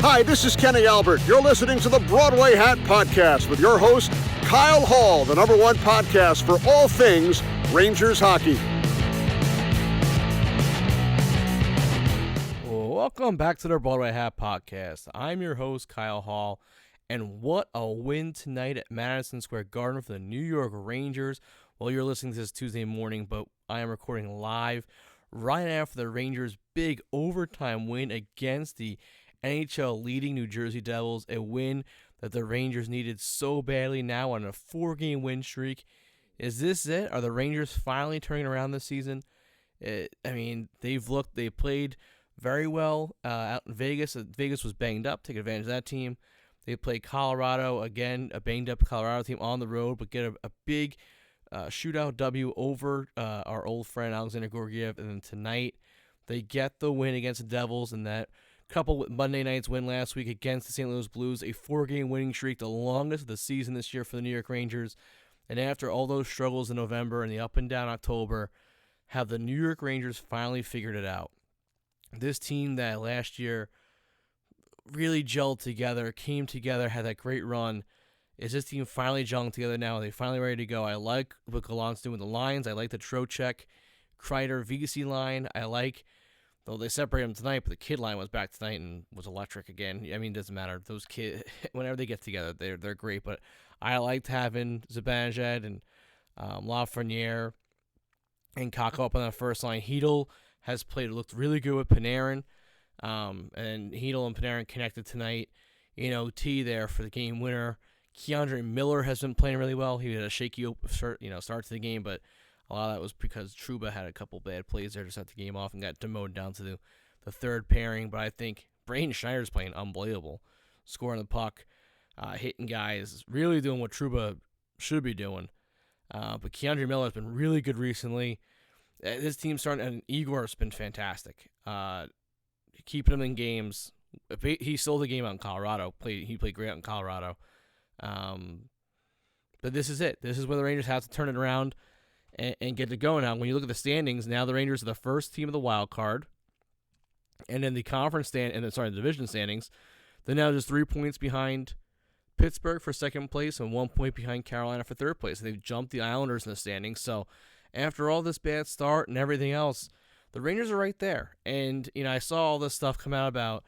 Hi, this is Kenny Albert. You're listening to the Broadway Hat Podcast with your host, Kyle Hall, the #1 podcast for all things Rangers hockey. Welcome back to the Broadway Hat Podcast. I'm your host, Kyle Hall, and what a win tonight at Madison Square Garden for the New York Rangers. Well, you're listening to this Tuesday morning, but I am recording live right after the Rangers' big overtime win against the NHL leading New Jersey Devils, a win that the Rangers needed so badly now on a 4-game win streak. Is this it? Are the Rangers finally turning around this season? They played very well out in Vegas. Vegas was banged up, take advantage of that team. They played Colorado, again, a banged-up Colorado team on the road, but get a big shootout W over our old friend Alexander Georgiev. And then tonight, they get the win against the Devils, and that coupled with Monday night's win last week against the St. Louis Blues, a 4-game winning streak, the longest of the season this year for the New York Rangers. And after all those struggles in November and the up and down October, have the New York Rangers finally figured it out. This team that last year really gelled together, came together, had that great run. Is this team finally gelling together now? Are they finally ready to go? I like what Gallant's doing with the lines. I like the Trocheck, Kreider, VC line. I like, though they separated them tonight, but the kid line was back tonight and was electric again. I mean, it doesn't matter. Those kids, whenever they get together, they're great. But I liked having Zibanejad and Lafreniere and Kakko up on that first line. Hedl has looked really good with Panarin. And Hedl and Panarin connected tonight in OT there for the game winner. Keandre Miller has been playing really well. He had a shaky start to the game, but a lot of that was because Trouba had a couple bad plays there to set the game off and got demoted down to the third pairing. But I think Braden Schneider's playing unbelievable, scoring the puck, hitting guys, really doing what Trouba should be doing. But Keandre Miller has been really good recently. This team's starting, and Igor's been fantastic. Keeping him in games. He sold the game out in Colorado. He played great out in Colorado. But this is it. This is where the Rangers have to turn it around and get to go now. When you look at the standings, now the Rangers are the first team of the wild card. And then the the division standings, they're now just 3 points behind Pittsburgh for second place and 1 point behind Carolina for third place. They've jumped the Islanders in the standings. So after all this bad start and everything else, the Rangers are right there. And, I saw all this stuff come out about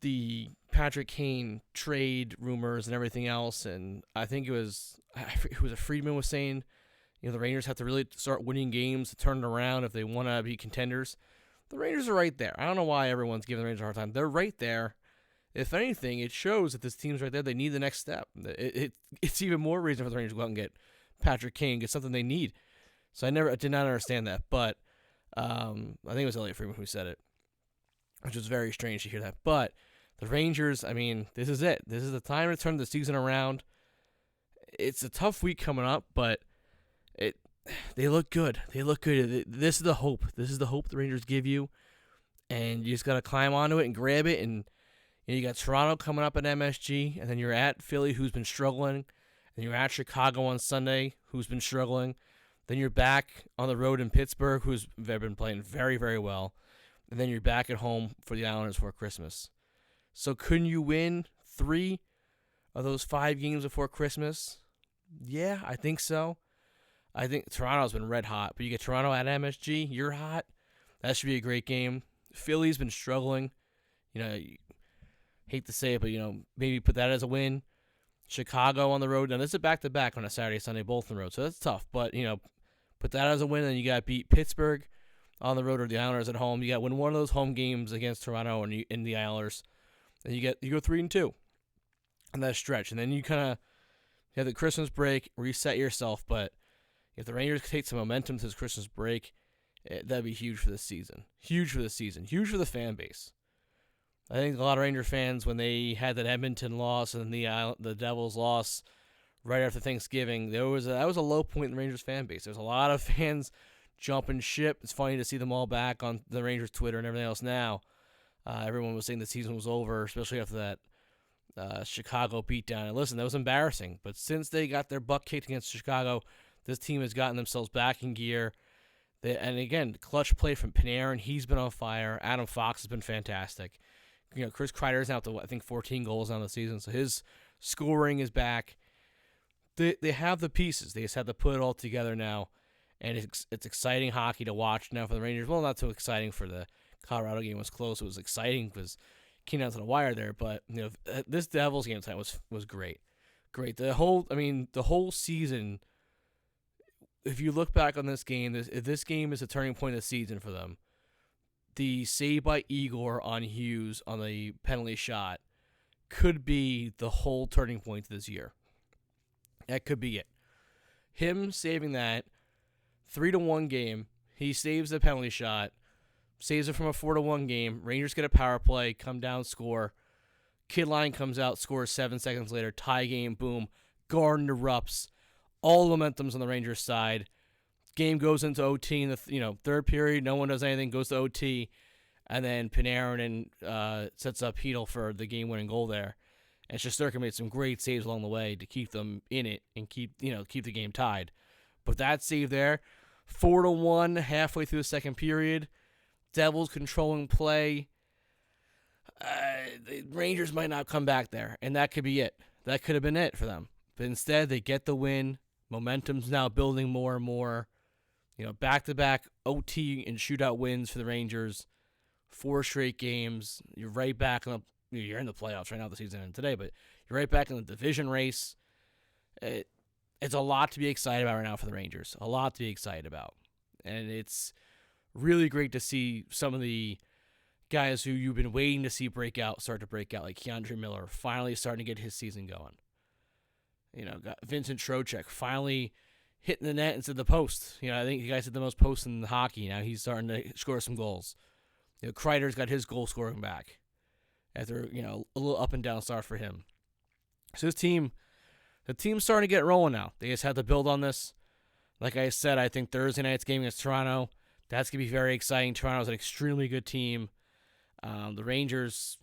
the Patrick Kane trade rumors and everything else. And I think it was a Friedman was saying, the Rangers have to really start winning games to turn it around if they want to be contenders. The Rangers are right there. I don't know why everyone's giving the Rangers a hard time. They're right there. If anything, it shows that this team's right there. They need the next step. It's even more reason for the Rangers to go out and get Patrick Kane, get something they need. So I did not understand that. But I think it was Elliot Friedman who said it, which was very strange to hear that. But the Rangers, this is it. This is the time to turn the season around. It's a tough week coming up, but they look good. They look good. This is the hope. This is the hope the Rangers give you, and you just got to climb onto it and grab it. And you got Toronto coming up at MSG, and then you're at Philly, who's been struggling, and you're at Chicago on Sunday, who's been struggling. Then you're back on the road in Pittsburgh, who's been playing very, very well. And then you're back at home for the Islanders for Christmas. So couldn't you win 3 of those 5 games before Christmas? Yeah, I think so. I think Toronto's been red hot. But you get Toronto at MSG, you're hot. That should be a great game. Philly's been struggling. Hate to say it, but, maybe put that as a win. Chicago on the road. Now, this is a back-to-back on a Saturday, Sunday, both on the road. So that's tough. But, put that as a win, and you got to beat Pittsburgh on the road or the Islanders at home. You got to win one of those home games against Toronto and in the Islanders. And you go 3-2 on that stretch. And then you have the Christmas break, reset yourself. But if the Rangers take some momentum to this Christmas break, that'd be huge for the season. Huge for the season. Huge for the fan base. I think a lot of Ranger fans, when they had that Edmonton loss and the Devils loss right after Thanksgiving, that was a low point in the Rangers fan base. There's a lot of fans jumping ship. It's funny to see them all back on the Rangers Twitter and everything else now. Everyone was saying the season was over, especially after that Chicago beatdown. And listen, that was embarrassing. But since they got their butt kicked against Chicago, this team has gotten themselves back in gear. And again, clutch play from Panarin. He's been on fire. Adam Fox has been fantastic. Chris Kreider's now to, I think, 14 goals on the season, so his scoring is back. They have the pieces. They just have to put it all together now, and it's exciting hockey to watch now for the Rangers. Well, not so exciting for the Colorado game. It was close. It was exciting because it came down to the wire there. But this Devils game tonight was great. Great. The whole season, if you look back on this game, this game is a turning point of the season for them. The save by Igor on Hughes on the penalty shot could be the whole turning point of this year. That could be it. Him saving that 3-1 game, he saves the penalty shot, saves it from a 4-1 game. Rangers get a power play, come down, score. Kidline comes out, scores 7 seconds later, tie game, boom. Garden erupts. All momentum's on the Rangers side. Game goes into OT in the third period. No one does anything. Goes to OT, and then Panarin sets up Hedl for the game-winning goal there. And Shesterkin made some great saves along the way to keep them in it and keep the game tied. But that save there, 4-1 halfway through the second period. Devils controlling play. The Rangers might not come back there, and that could be it. That could have been it for them. But instead, they get the win. Momentum's now building more and more. Back-to-back OT and shootout wins for the Rangers. 4 straight games. You're right back you're in the playoffs right now, the season ended today, but you're right back in the division race. It's a lot to be excited about right now for the Rangers. A lot to be excited about. And it's really great to see some of the guys who you've been waiting to see start to break out, like Keandre Miller, finally starting to get his season going. Got Vincent Trocheck finally hitting the net instead of the post. I think the guys hit the most posts in hockey. Now he's starting to score some goals. Kreider's got his goal scoring back after, a little up and down start for him. So the team's starting to get rolling now. They just have to build on this. Like I said, I think Thursday night's game against Toronto, that's going to be very exciting. Toronto's an extremely good team. The Rangers,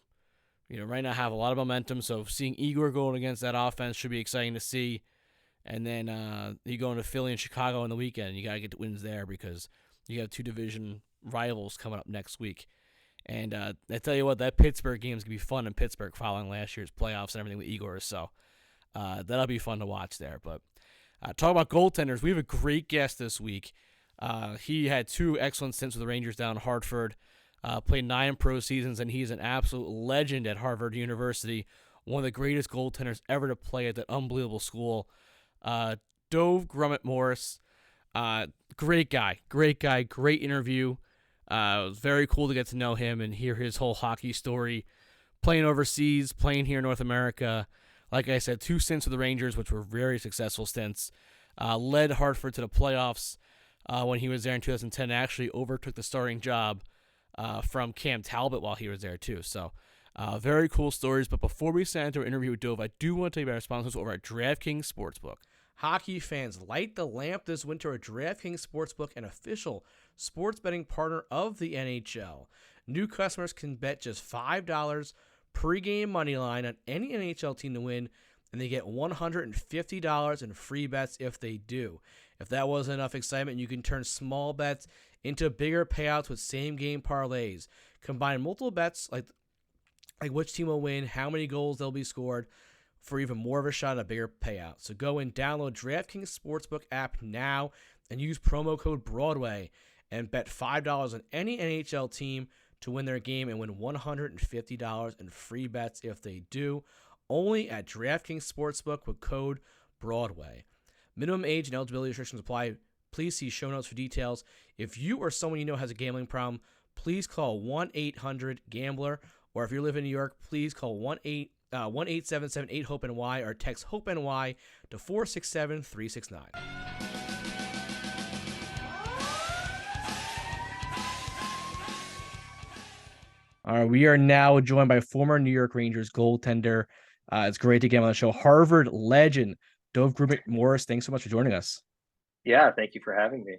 right now have a lot of momentum, so seeing Igor going against that offense should be exciting to see. And then you go into Philly and Chicago on the weekend. You got to get the wins there because you have 2 division rivals coming up next week. And I tell you what, that Pittsburgh game is going to be fun in Pittsburgh following last year's playoffs and everything with Igor. So that'll be fun to watch there. But talk about goaltenders. We have a great guest this week. He had 2 excellent stints with the Rangers down in Hartford. Played 9 pro seasons, and he's an absolute legend at Harvard University. One of the greatest goaltenders ever to play at that unbelievable school. Dov Grumet-Morris. Great guy. Great interview. It was very cool to get to know him and hear his whole hockey story. Playing overseas, playing here in North America. Like I said, 2 stints with the Rangers, which were very successful stints. Led Hartford to the playoffs when he was there in 2010. Actually overtook the starting job from Cam Talbot while he was there too. So very cool stories. But before we sign into our interview with Dov, I do want to tell you about our sponsors over at DraftKings Sportsbook. Hockey fans, light the lamp this winter at DraftKings Sportsbook, an official sports betting partner of the NHL. New customers can bet just $5 pregame money line on any NHL team to win, and they get $150 in free bets if they do. If that wasn't enough excitement, you can turn small bets into bigger payouts with same-game parlays. Combine multiple bets like which team will win, how many goals they'll be scored, for even more of a shot at a bigger payout. So go and download DraftKings Sportsbook app now and use promo code Broadway and bet $5 on any NHL team to win their game and win $150 in free bets if they do. Only at DraftKings Sportsbook with code Broadway. Minimum age and eligibility restrictions apply. Please see show notes for details. If you or someone you know has a gambling problem, please call 1-800-GAMBLER. Or if you live in New York, please call 1-877-8-HOPE-NY or text HOPE-NY to 467-369. All right, we are now joined by former New York Rangers goaltender. It's great to get him on the show. Harvard legend, Dov Grumet-Morris. Thanks so much for joining us. Yeah, thank you for having me.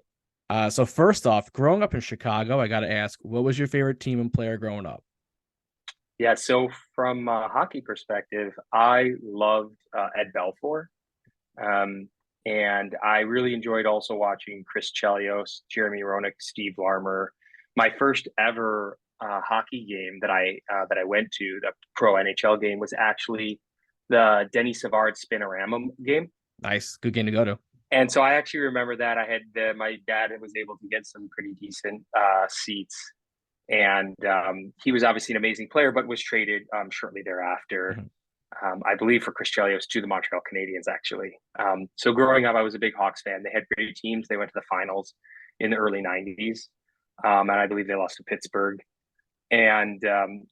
So first off, growing up in Chicago, I got to ask, what was your favorite team and player growing up? Yeah, so from a hockey perspective, I loved Ed Belfour. And I really enjoyed also watching Chris Chelios, Jeremy Roenick, Steve Larmer. My first ever hockey game that I went to, the pro NHL game, was actually the Denny Savard Spinorama game. Nice, good game to go to. And so I actually remember that I had my dad was able to get some pretty decent seats, and he was obviously an amazing player, but was traded shortly thereafter. I believe for Chris Chelios to the Montreal Canadiens, actually. So growing up, I was a big Hawks fan. They had great teams. They went to the finals in the early 90s. And I believe they lost to Pittsburgh. And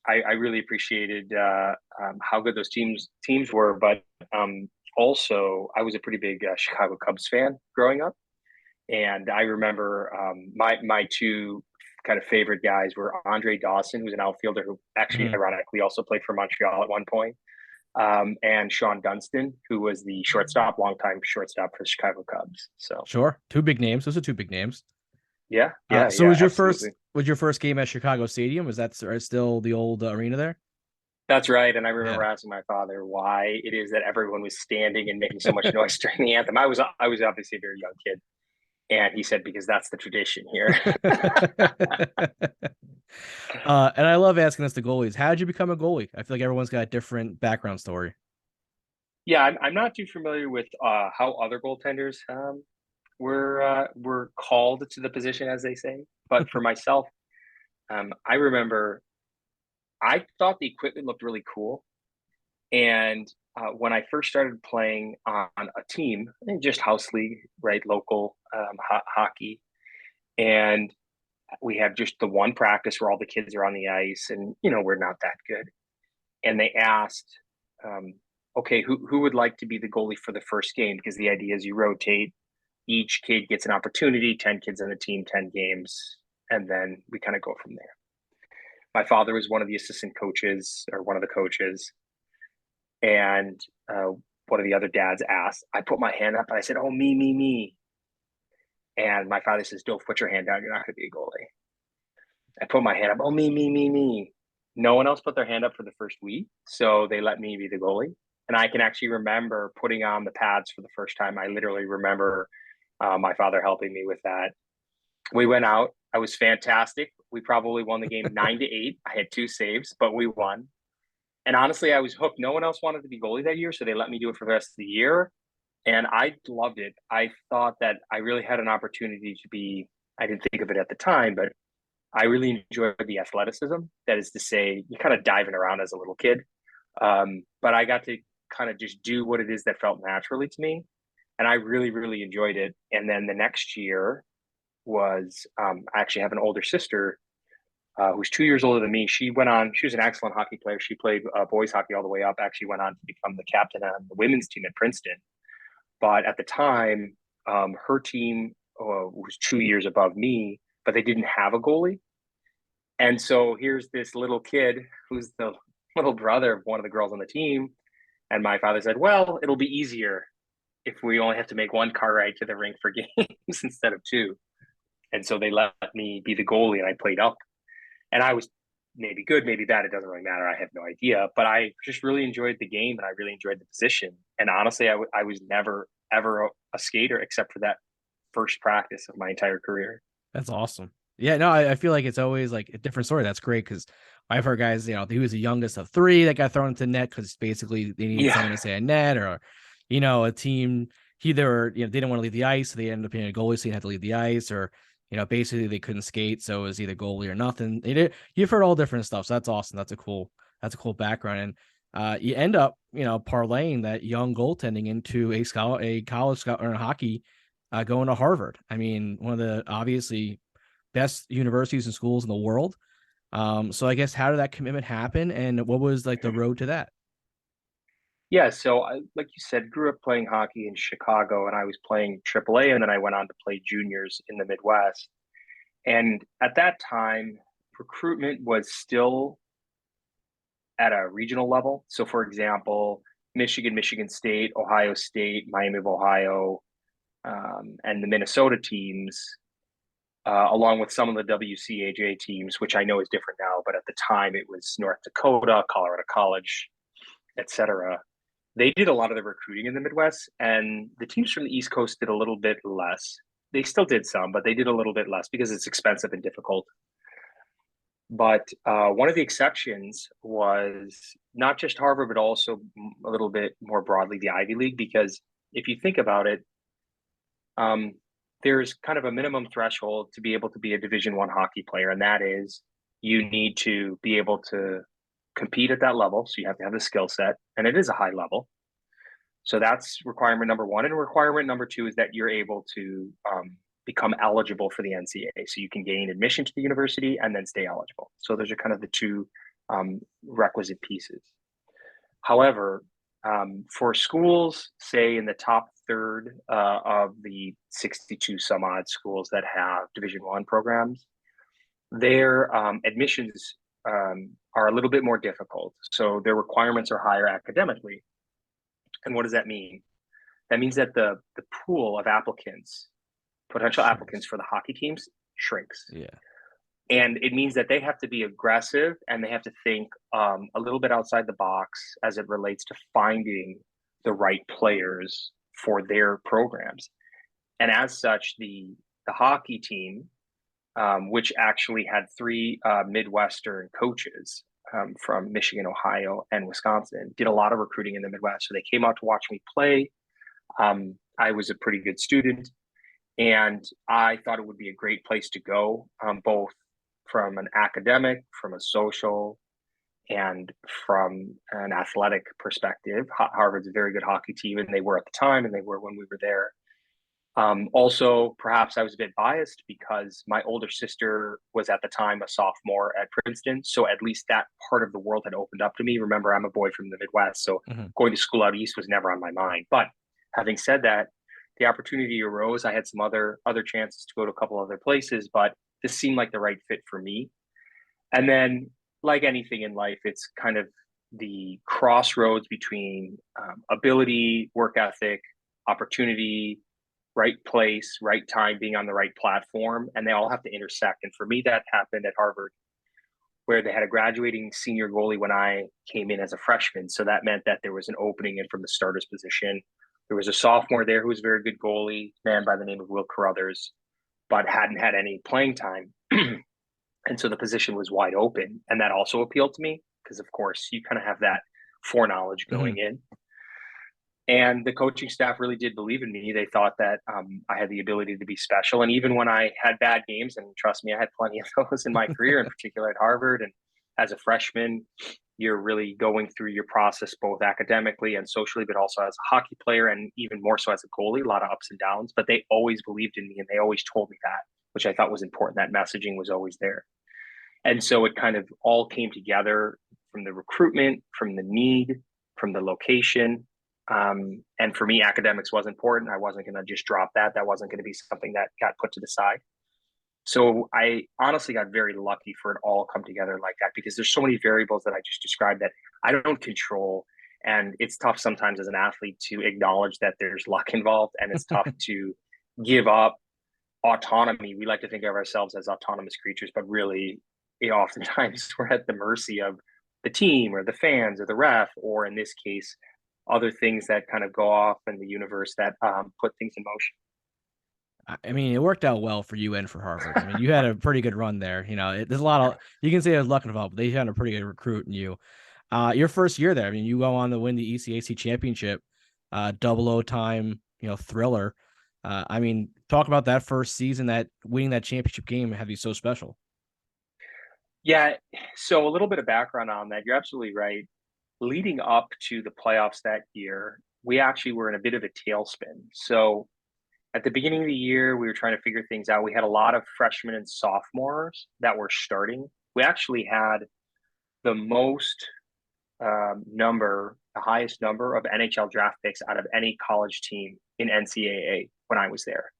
I really appreciated how good those teams were. But also, I was a pretty big Chicago Cubs fan growing up. And I remember my two kind of favorite guys were Andre Dawson, who's an outfielder who actually, ironically, also played for Montreal at one point, and Sean Dunston, who was the longtime shortstop for the Chicago Cubs. So sure, two big names. Those are two big names. Yeah. So was your first game at Chicago Stadium? Was that still the old arena there? That's right. And I remember asking my father why it is that everyone was standing and making so much noise during the anthem. I was obviously a very young kid. And he said, because that's the tradition here. And I love asking this to goalies. How did you become a goalie? I feel like everyone's got a different background story. Yeah, I'm not too familiar with how other goaltenders were called to the position, as they say. But for myself, I remember I thought the equipment looked really cool. And when I first started playing on a team, just house league, right, local hockey, and we have just the one practice where all the kids are on the ice, and we're not that good. And they asked, okay, who would like to be the goalie for the first game? Because the idea is you rotate, each kid gets an opportunity, 10 kids on the team, 10 games, and then we kind of go from there. My father was one of the assistant coaches, or one of the coaches. And one of the other dads asked, I put my hand up and I said, oh, me. And my father says, don't put your hand down. You're not going to be a goalie. I put my hand up. Oh, me. No one else put their hand up for the first week. So they let me be the goalie. And I can actually remember putting on the pads for the first time. I literally remember my father helping me with that. We went out. I was fantastic. We probably won the game 9-8. I had 2 saves, but we won. And honestly, I was hooked. No one else wanted to be goalie that year, so they let me do it for the rest of the year. And I loved it. I thought that I really had an opportunity to be, I didn't think of it at the time, but I really enjoyed the athleticism. That is to say, you're kind of diving around as a little kid. But I got to kind of just do what it is that felt naturally to me. And I really, really enjoyed it. And then the next year was, I actually have an older sister who's 2 years older than me. She was an excellent hockey player. She played boys hockey all the way up, actually went on to become the captain on the women's team at Princeton. But at the time, her team was 2 years above me, but they didn't have a goalie. And so here's this little kid who's the little brother of one of the girls on the team. And my father said, well, it'll be easier if we only have to make 1 car ride to the rink for games instead of 2. And so they let me be the goalie, and I played up. And I was maybe good, maybe bad. It doesn't really matter. I have no idea. But I just really enjoyed the game, and I really enjoyed the position. And honestly, I was never, ever a skater except for that first practice of my entire career. That's awesome. Yeah, no, I feel like it's always like a different story. That's great, because I've heard guys, he was the youngest of 3 that got thrown into net because basically they needed someone to stay in net, or, a team either, they didn't want to leave the ice, so they ended up being a goalie, so you had to leave the ice, or basically they couldn't skate, so it was either goalie or nothing. You've heard all different stuff, so that's awesome. That's a cool background, and you end up, parlaying that young goaltending into a college or hockey, going to Harvard. I mean, one of the obviously best universities and schools in the world. So I guess, how did that commitment happen, and what was like the road to that? Yeah, so like you said, grew up playing hockey in Chicago, and I was playing AAA, and then I went on to play juniors in the Midwest. And at that time, recruitment was still at a regional level. So, for example, Michigan, Michigan State, Ohio State, Miami of Ohio, and the Minnesota teams, along with some of the WCAJ teams, which I know is different now, but at the time it was North Dakota, Colorado College, etc. They did a lot of the recruiting in the Midwest, and the teams from the East Coast did a little bit less. They still did some, but they did a little bit less because it's expensive and difficult. But one of the exceptions was not just Harvard, but also a little bit more broadly the Ivy League, because if you think about it, there's kind of a minimum threshold to be able to be a Division I hockey player, and that is you need to be able to compete at that level. So you have to have the skill set, and it is a high level. So that's requirement number one. And requirement number two is that you're able to become eligible for the NCAA. So you can gain admission to the university and then stay eligible. So those are kind of the two requisite pieces. However, for schools, say in the top third of the 62 some odd schools that have Division I programs, their admissions are a little bit more difficult. So their requirements are higher academically. And what does that mean? That means that the pool of applicants, potential applicants for the hockey teams, shrinks. Yeah. And it means that they have to be aggressive and they have to think a little bit outside the box as it relates to finding the right players for their programs. And as such, the hockey team, which actually had three Midwestern coaches from Michigan, Ohio, and Wisconsin, did a lot of recruiting in the Midwest. So they came out to watch me play. I was a pretty good student, and I thought it would be a great place to go, both from an academic, from a social, and from an athletic perspective. Harvard's a very good hockey team, and they were at the time, and they were when we were there. Also, perhaps I was a bit biased because my older sister was at the time a sophomore at Princeton. So at least that part of the world had opened up to me. Remember, I'm a boy from the Midwest, so going to school out east was never on my mind. But having said that, the opportunity arose. I had some other chances to go to a couple other places, but this seemed like the right fit for me. And then, like anything in life, it's kind of the crossroads between ability, work ethic, opportunity, right place, right time, being on the right platform, and they all have to intersect. And for me, that happened at Harvard, where they had a graduating senior goalie when I came in as a freshman. So that meant that there was an opening in from the starter's position. There was a sophomore there who was a very good goalie, man by the name of Will Carruthers, but hadn't had any playing time. And so the position was wide open. And that also appealed to me because, of course, you kind of have that foreknowledge going in. And the coaching staff really did believe in me. They thought that I had the ability to be special. And even when I had bad games, and trust me, I had plenty of those in my career, in particular at Harvard. And as a freshman, you're really going through your process both academically and socially, but also as a hockey player and even more so as a goalie, a lot of ups and downs. But they always believed in me and they always told me that, which I thought was important. That messaging was always there. And so it kind of all came together from the recruitment, from the need, from the location. And for me, academics was important. I wasn't going to just drop that. That wasn't going to be something that got put to the side. So I honestly got very lucky for it all come together like that, because there's so many variables that I just described that I don't control. And it's tough sometimes as an athlete to acknowledge that there's luck involved, and it's tough to give up autonomy. We like to think of ourselves as autonomous creatures, but really, oftentimes we're at the mercy of the team or the fans or the ref, or in this case, other things that kind of go off in the universe that put things in motion. I mean, it worked out well for you and for Harvard. I mean, you had a pretty good run there. You know, there's a lot of, you can say there's luck involved, but they had a pretty good recruit in you. Your first year there, I mean, you go on to win the ECAC championship, double overtime, thriller. I mean, talk about that first season, that winning that championship game had to be so special. Yeah. So a little bit of background on that. You're absolutely right. Leading up to the playoffs that year, we actually were in a bit of a tailspin. So at the beginning of the year, we were trying to figure things out. We had a lot of freshmen and sophomores that were starting. We actually had the highest number of NHL draft picks out of any college team in NCAA when I was there.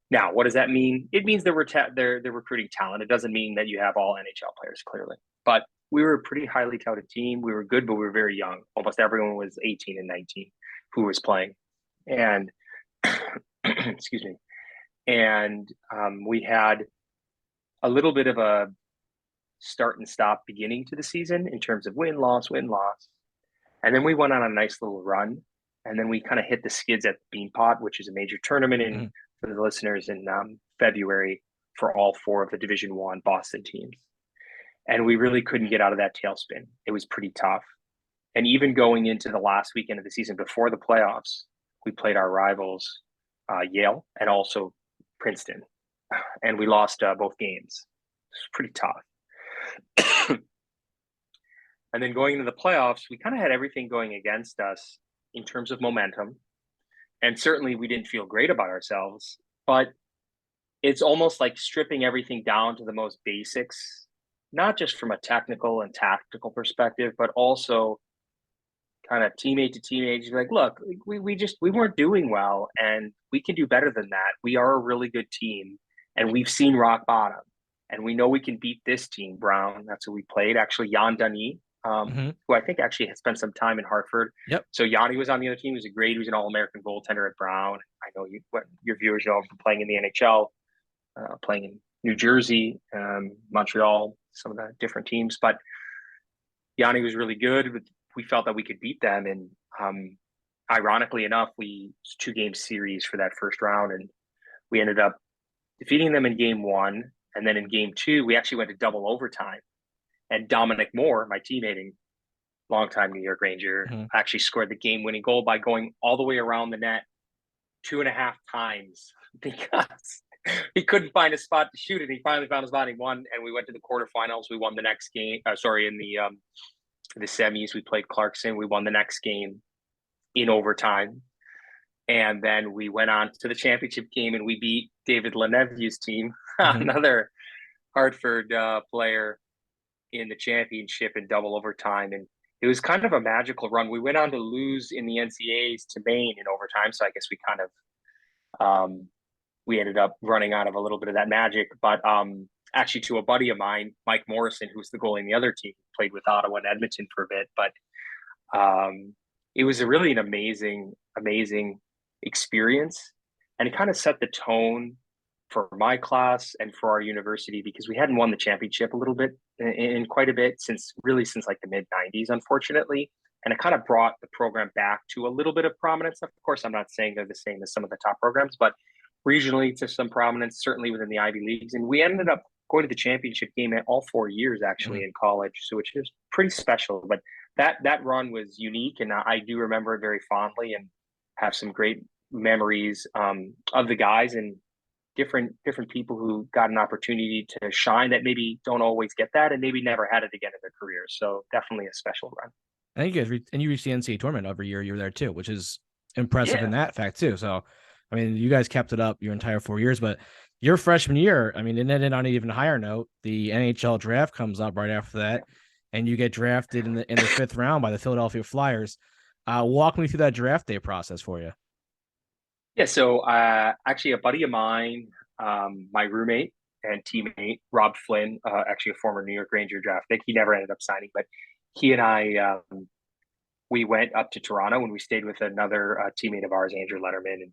Now, what does that mean? It means they're recruiting talent. It doesn't mean that you have all NHL players, clearly. But we were a pretty highly touted team. We were good, but we were very young. Almost everyone was 18 and 19 who was playing. And excuse me. And we had a little bit of a start and stop beginning to the season in terms of win, loss. And then we went on a nice little run. And then we kind of hit the skids at Beanpot, which is a major tournament for the listeners in February for all four of the Division I Boston teams. and we really couldn't get out of that tailspin. It was pretty tough. And even going into the last weekend of the season before the playoffs, we played our rivals, Yale and also Princeton, and we lost both games. It was pretty tough. And then going into the playoffs, we kind of had everything going against us in terms of momentum. And certainly we didn't feel great about ourselves, but it's almost like stripping everything down to the most basics, not just from a technical and tactical perspective, but also kind of teammate to teammate. You're like, look, we weren't doing well, and we can do better than that. We are a really good team, and we've seen rock bottom, and we know we can beat this team. Brown, that's who we played. Actually, Jan Dunny, who I think actually has spent some time in Hartford. Yep. So Yanni was on the other team. He was an All-American goaltender at Brown. I know your viewers know him from playing in the NHL, playing in New Jersey, Montreal, some of the different teams. But Yanni was really good. We felt that we could beat them. And ironically enough, we 2-game series for that first round. And we ended up defeating them in game 1. And then in game 2, we actually went to double overtime. And Dominic Moore, my teammate and longtime New York Ranger, actually scored the game-winning goal by going all the way around the net 2.5 times because he couldn't find a spot to shoot it. He finally found a spot. He won, and we went to the quarterfinals. We won the next game. In the semis, we played Clarkson. We won the next game in overtime. And then we went on to the championship game, and we beat David Lenevieu's team, another Hartford player, in the championship in double overtime. And it was kind of a magical run. We went on to lose in the NCAAs to Maine in overtime. So I guess we kind of, we ended up running out of a little bit of that magic. But actually to a buddy of mine, Mike Morrison, who's the goalie in the other team, played with Ottawa and Edmonton for a bit. But it was really an amazing experience. And it kind of set the tone for my class and for our university, because we hadn't won the championship a little bit in quite a bit since like the mid 90s, unfortunately. And it kind of brought the program back to a little bit of prominence. Of course, I'm not saying they're the same as some of the top programs, but regionally to some prominence, certainly within the Ivy Leagues. And we ended up going to the championship game at all 4 years actually in college, so which is pretty special. But that run was unique, and I do remember it very fondly and have some great memories of the guys and different people who got an opportunity to shine that maybe don't always get that and maybe never had it again in their careers. So definitely a special run. I think you guys you reached the NCAA tournament every year you were there too, which is impressive in that fact too. So, I mean, you guys kept it up your entire 4 years, but your freshman year, I mean, and then on an even higher note, the NHL draft comes up right after that, and you get drafted in the 5th round by the Philadelphia Flyers. Walk me through that draft day process for you. Yeah, so actually a buddy of mine, my roommate and teammate, Rob Flynn, actually a former New York Ranger draft pick. He never ended up signing, but he and I, we went up to Toronto and we stayed with another teammate of ours, Andrew Letterman, and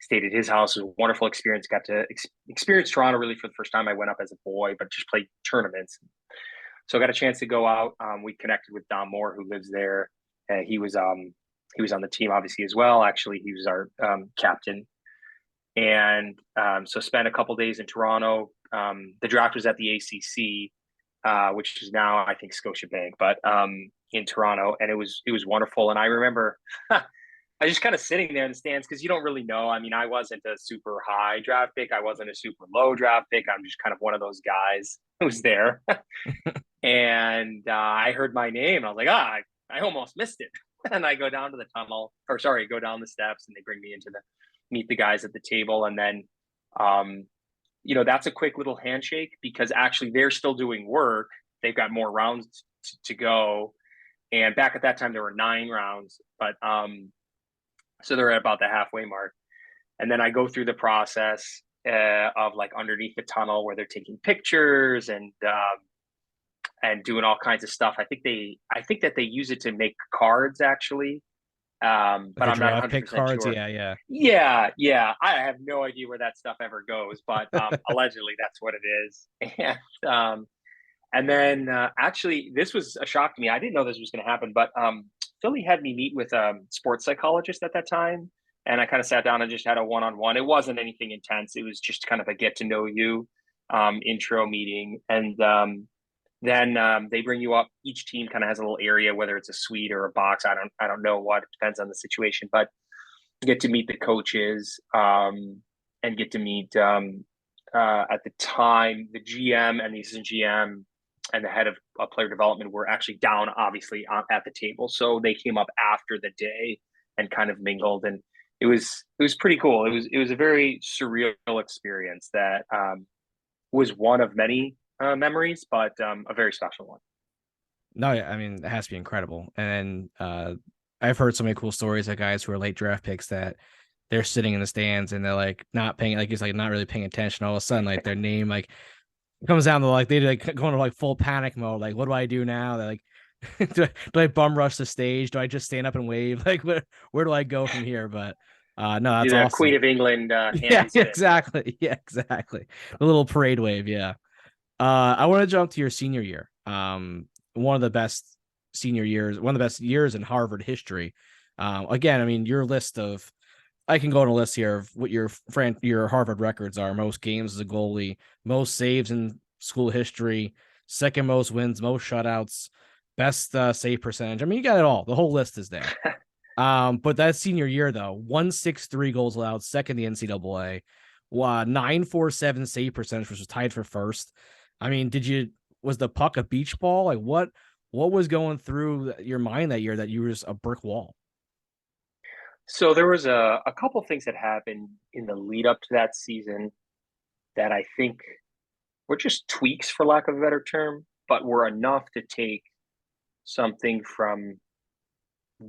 stayed at his house. It was a wonderful experience. Got to experience Toronto really for the first time. I went up as a boy, but just played tournaments. So I got a chance to go out. We connected with Don Moore, who lives there. He was on the team, obviously, as well. Actually, he was our captain. And so spent a couple days in Toronto. The draft was at the ACC, which is now, I think, Scotiabank, but in Toronto. And it was wonderful. And I remember I was just kind of sitting there in the stands because you don't really know. I mean, I wasn't a super high draft pick. I wasn't a super low draft pick. I'm just kind of one of those guys who's there. And I heard my name. And I was like, I almost missed it. And I go down to the tunnel, go down the steps, and they bring me into meet the guys at the table. And then, that's a quick little handshake because actually they're still doing work. They've got more rounds to go. And back at that time, there were 9 rounds, but so they're at about the halfway mark. And then I go through the process of like underneath the tunnel where they're taking pictures and doing all kinds of stuff. I think that they use it to make cards actually. But I'm not 100% cards, sure. Yeah. I have no idea where that stuff ever goes, but allegedly that's what it is. And then actually, this was a shock to me. I didn't know this was going to happen, but Philly had me meet with a sports psychologist at that time, and I kind of sat down and just had a one-on-one. It wasn't anything intense. It was just kind of a get to know you intro meeting, and Then they bring you up. Each team kind of has a little area, whether it's a suite or a box. I don't know what. It depends on the situation, but you get to meet the coaches and get to meet at the time the GM and the assistant GM and the head of player development were actually down, obviously, at the table. So they came up after the day and kind of mingled, and it was pretty cool. It was a very surreal experience that was one of many memories, but a very special one. No, I mean, it has to be incredible. And I've heard so many cool stories of guys who are late draft picks that they're sitting in the stands and they're like not paying, like, it's like not really paying attention. All of a sudden, like their name like comes down to like they like go into like full panic mode. Like, what do I do now? They're like, do I bum rush the stage? Do I just stand up and wave? Like, where do I go from here? But no, that's the awesome. Queen of England. Yeah, exactly. Yeah, exactly. The little parade wave. Yeah. I want to jump to your senior year. One of the best senior years, one of the best years in Harvard history. Again, I mean, your list of, I can go on a list here of what your Harvard records are: most games as a goalie, most saves in school history, second most wins, most shutouts, best save percentage. I mean, you got it all. The whole list is there. But that senior year though, 163 goals allowed, second in the NCAA, 947 save percentage, which was tied for first. I mean, was the puck a beach ball? Like what was going through your mind that year that you were just a brick wall? So there was a couple things that happened in the lead up to that season that I think were just tweaks, for lack of a better term, but were enough to take something from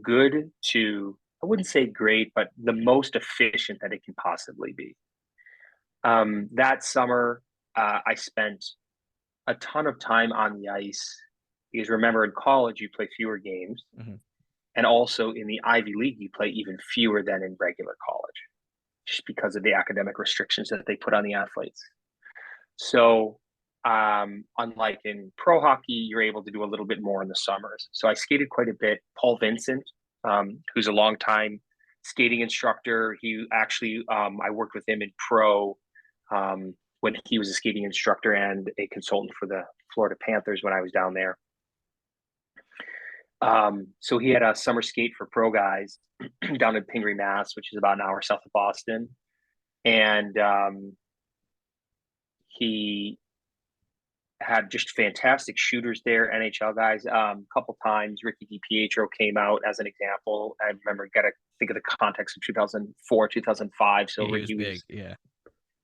good to, I wouldn't say great, but the most efficient that it can possibly be. That summer, I spent a ton of time on the ice because remember, in college you play fewer games, and also in the Ivy League you play even fewer than in regular college, just because of the academic restrictions that they put on the athletes. So unlike in pro hockey, you're able to do a little bit more in the summers. So I skated quite a bit. Paul Vincent, who's a longtime skating instructor, he actually I worked with him in pro when he was a skating instructor and a consultant for the Florida Panthers when I was down there. So he had a summer skate for pro guys down in Pingree, Mass, which is about an hour south of Boston. And he had just fantastic shooters there, NHL guys. A couple times, Ricky DiPietro came out as an example. I remember, got to think of the context of 2004, 2005. So Ricky was big, yeah.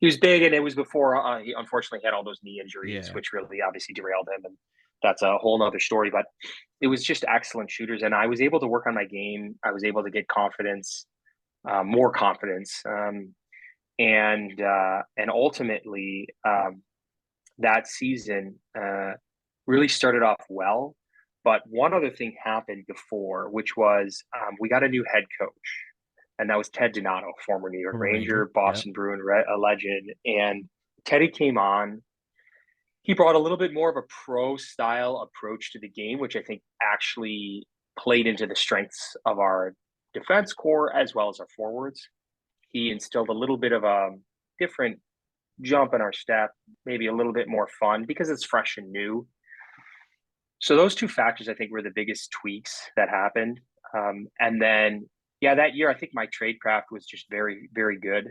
He was big, and it was before he unfortunately had all those knee injuries, which really obviously derailed him. And that's a whole nother story, but it was just excellent shooters. And I was able to work on my game. I was able to get confidence, more confidence. And ultimately, that season really started off well. But one other thing happened before, which was we got a new head coach. And that was Ted Donato, former New York Ranger, Boston Bruin, a legend. And Teddy came on. He brought a little bit more of a pro-style approach to the game, which I think actually played into the strengths of our defense core as well as our forwards. He instilled a little bit of a different jump in our step, maybe a little bit more fun because it's fresh and new. So those two factors, I think, were the biggest tweaks that happened. And then, that year, I think my trade craft was just very, very good.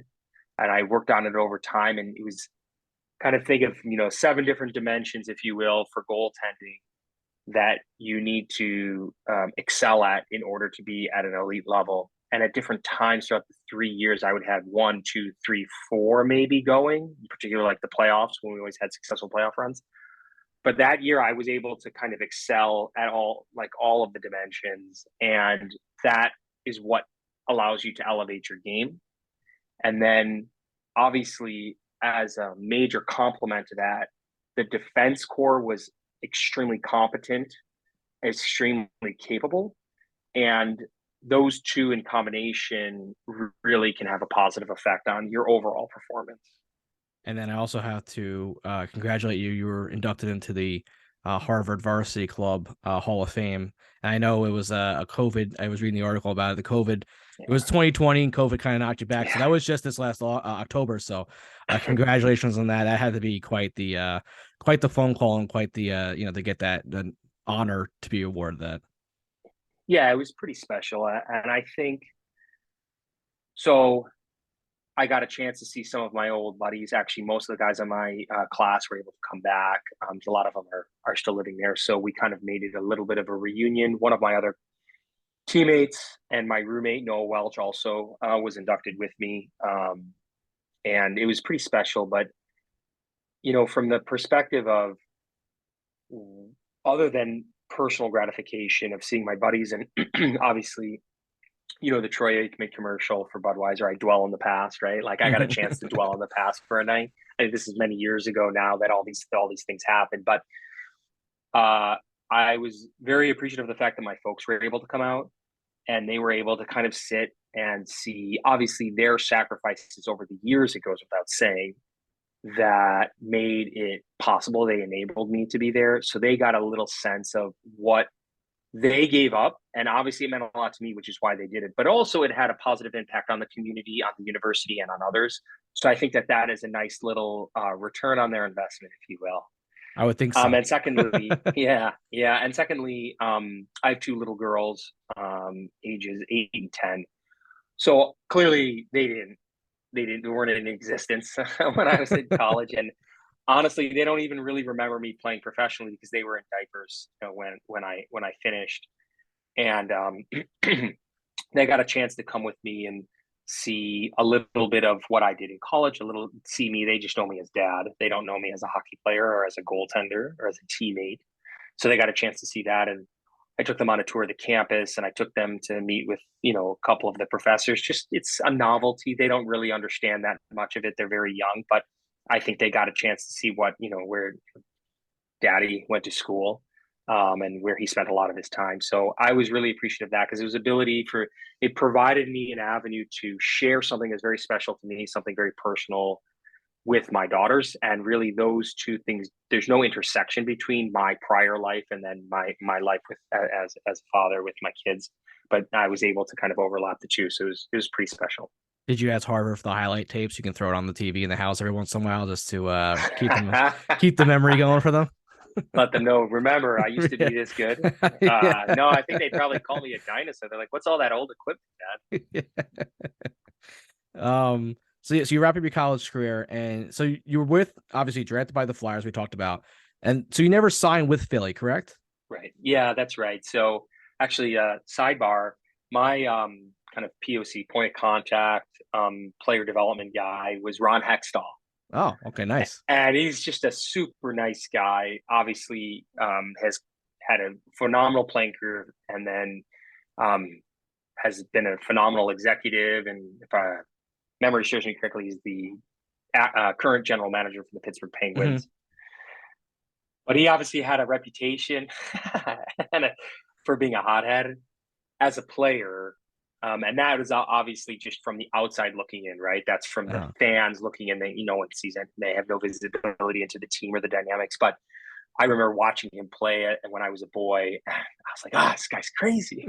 And I worked on it over time. And it was kind of think of, 7 different dimensions, if you will, for goaltending that you need to excel at in order to be at an elite level. And at different times throughout the 3 years, I would have 1, 2, 3, 4 maybe going, in particular like the playoffs when we always had successful playoff runs. But that year I was able to kind of excel at all of the dimensions. And that is what allows you to elevate your game. And then obviously as a major complement to that, the defense core was extremely competent, extremely capable. And those two in combination really can have a positive effect on your overall performance. And then I also have to congratulate you. You were inducted into the Harvard Varsity Club Hall of Fame. And I know it was a COVID. I was reading the article about it. The COVID. It was 2020, and COVID kind of knocked you back. So that was just this last October. So congratulations on that. That had to be quite the phone call and quite the to get that honor to be awarded that. Yeah, it was pretty special, and I think so. I got a chance to see some of my old buddies. Actually, most of the guys in my class were able to come back. A lot of them are still living there, so we kind of made it a little bit of a reunion. One of my other teammates and my roommate Noah Welch also was inducted with me, and it was pretty special. But from the perspective of other than personal gratification of seeing my buddies, and obviously the Troy Aikman commercial for Budweiser, I dwell in the past, right? Like I got a chance to dwell in the past for a night. I mean, this is many years ago now that all these things happened, but I was very appreciative of the fact that my folks were able to come out and they were able to kind of sit and see, obviously, their sacrifices over the years, it goes without saying, that made it possible. They enabled me to be there. So they got a little sense of what they gave up. And obviously it meant a lot to me, which is why they did it. But also it had a positive impact on the community, on the university, and on others. So I think that is a nice little return on their investment, if you will. I would think so. And secondly, yeah. And secondly, I have two little girls, ages 8 and 10. So clearly they weren't in existence when I was in college. And honestly, they don't even really remember me playing professionally because they were in diapers when I finished. And they got a chance to come with me and see a little bit of what I did in college, see me. They just know me as dad. They don't know me as a hockey player or as a goaltender or as a teammate. So they got a chance to see that. And I took them on a tour of the campus and I took them to meet with, a couple of the professors. Just, it's a novelty. They don't really understand that much of it. They're very young, but I think they got a chance to see what, where daddy went to school, and where he spent a lot of his time. So I was really appreciative of that because it provided me an avenue to share something that's very special to me, something very personal with my daughters. And really those two things, there's no intersection between my prior life and then my life with as a father with my kids. But I was able to kind of overlap the two. So it was pretty special. Did you ask Harvard for the highlight tapes? You can throw it on the TV in the house every once in a while just to keep the memory going for them. Let them know. Remember, I used to be this good. No, I think they'd probably call me a dinosaur. They're like, "What's all that old equipment, Dad?" So you wrap up your college career, and so you were obviously drafted by the Flyers. We talked about, and so you never signed with Philly, correct? Right. Yeah, that's right. So actually, sidebar, my kind of POC, point of contact, player development guy was Ron Hextall. Oh, okay, nice. And he's just a super nice guy. Obviously, has had a phenomenal playing career, and then has been a phenomenal executive. And if memory serves me correctly, he's the current general manager for the Pittsburgh Penguins. Mm-hmm. But he obviously had a reputation for being a hothead as a player. And that was obviously just from the outside looking in, right? That's from the fans looking in. They, in season, they have no visibility into the team or the dynamics. But I remember watching him play it, and when I was a boy, I was like, this guy's crazy.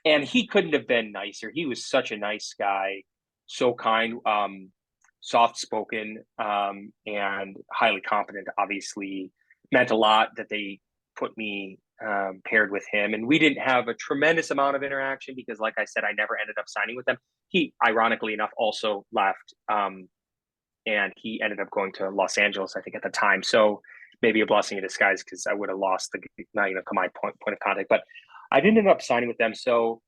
And he couldn't have been nicer. He was such a nice guy, so kind, soft-spoken, and highly competent. Obviously, meant a lot that they put me paired with him. And we didn't have a tremendous amount of interaction because, like I said, I never ended up signing with them. He, ironically enough, also left, and he ended up going to Los Angeles, I think, at the time. So maybe a blessing in disguise because I would have lost my point of contact. But I didn't end up signing with them. So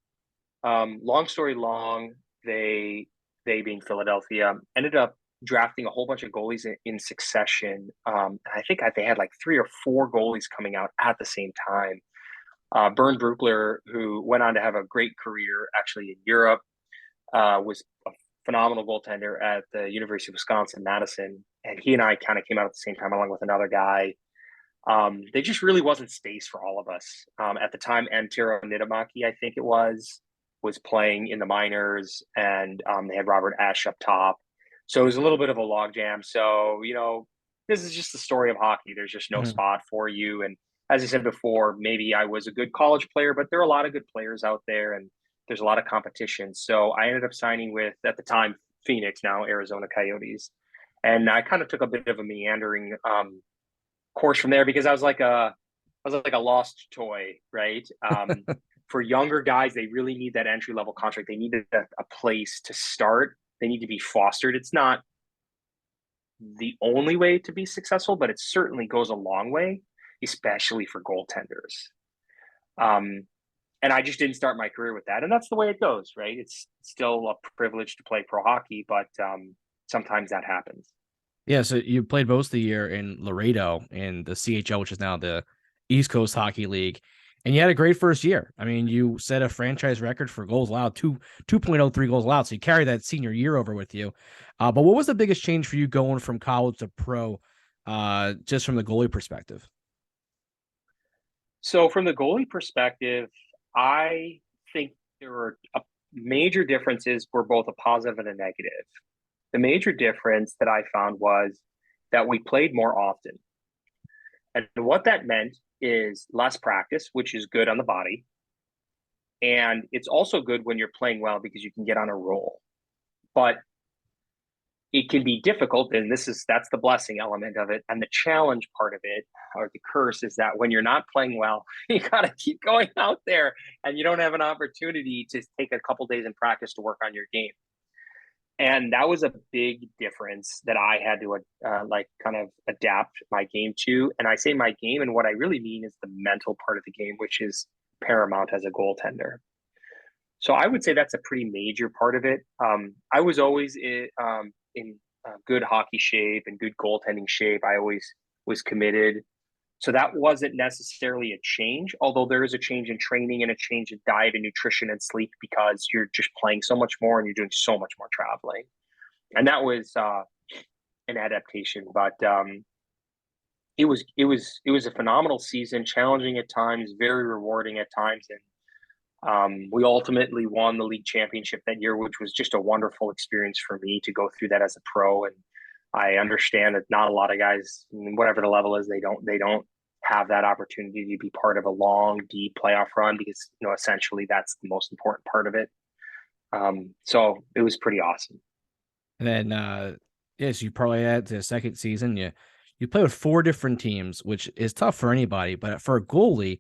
long story long, they being Philadelphia, ended up drafting a whole bunch of goalies in succession. I think they had like 3 or 4 goalies coming out at the same time. Bernd Brukler, who went on to have a great career actually in Europe, was a phenomenal goaltender at the University of Wisconsin-Madison. And he and I kind of came out at the same time along with another guy. There just really wasn't space for all of us. At the time, Antero Niittymaki, I think it was playing in the minors, and they had Robert Ashe up top. So it was a little bit of a logjam. So, this is just the story of hockey. There's just no Mhm. spot for you. And as I said before, maybe I was a good college player, but there are a lot of good players out there and there's a lot of competition. So I ended up signing with, at the time, Phoenix, now Arizona Coyotes. And I kind of took a bit of a meandering course from there because I was like a lost toy, right? For younger guys, they really need that entry level contract. They need a place to start. They need to be fostered. It's not the only way to be successful, but it certainly goes a long way, especially for goaltenders. Um, and I just didn't start my career with that. And that's the way it goes, right? It's still a privilege to play pro hockey, but sometimes that happens. Yeah, so you played most of the year in Laredo in the CHL, which is now the East Coast Hockey League, and you had a great first year. I mean, you set a franchise record for goals allowed, 2.03 goals allowed, so you carried that senior year over with you. But what was the biggest change for you going from college to pro, just from the goalie perspective? So from the goalie perspective, I think there were major differences were both a positive and a negative. The major difference that I found was that we played more often. And what that meant is less practice, which is good on the body. And it's also good when you're playing well because you can get on a roll. But it can be difficult, and that's the blessing element of it. And the challenge part of it, or the curse, is that when you're not playing well, you got to keep going out there and you don't have an opportunity to take a couple days in practice to work on your game. And that was a big difference that I had to kind of adapt my game to. And I say my game, and what I really mean is the mental part of the game, which is paramount as a goaltender. So I would say that's a pretty major part of it. I was always in good hockey shape and good goaltending shape. I always was committed. So that wasn't necessarily a change, although there is a change in training and a change in diet and nutrition and sleep because you're just playing so much more and you're doing so much more traveling. And that was an adaptation, but it was a phenomenal season, challenging at times, very rewarding at times, and we ultimately won the league championship that year, which was just a wonderful experience for me to go through that as a pro. And I understand that not a lot of guys, whatever the level is, they don't have that opportunity to be part of a long, deep playoff run because, essentially that's the most important part of it. So it was pretty awesome. And then, yes, you probably had the second season. You play with 4 different teams, which is tough for anybody. But for a goalie,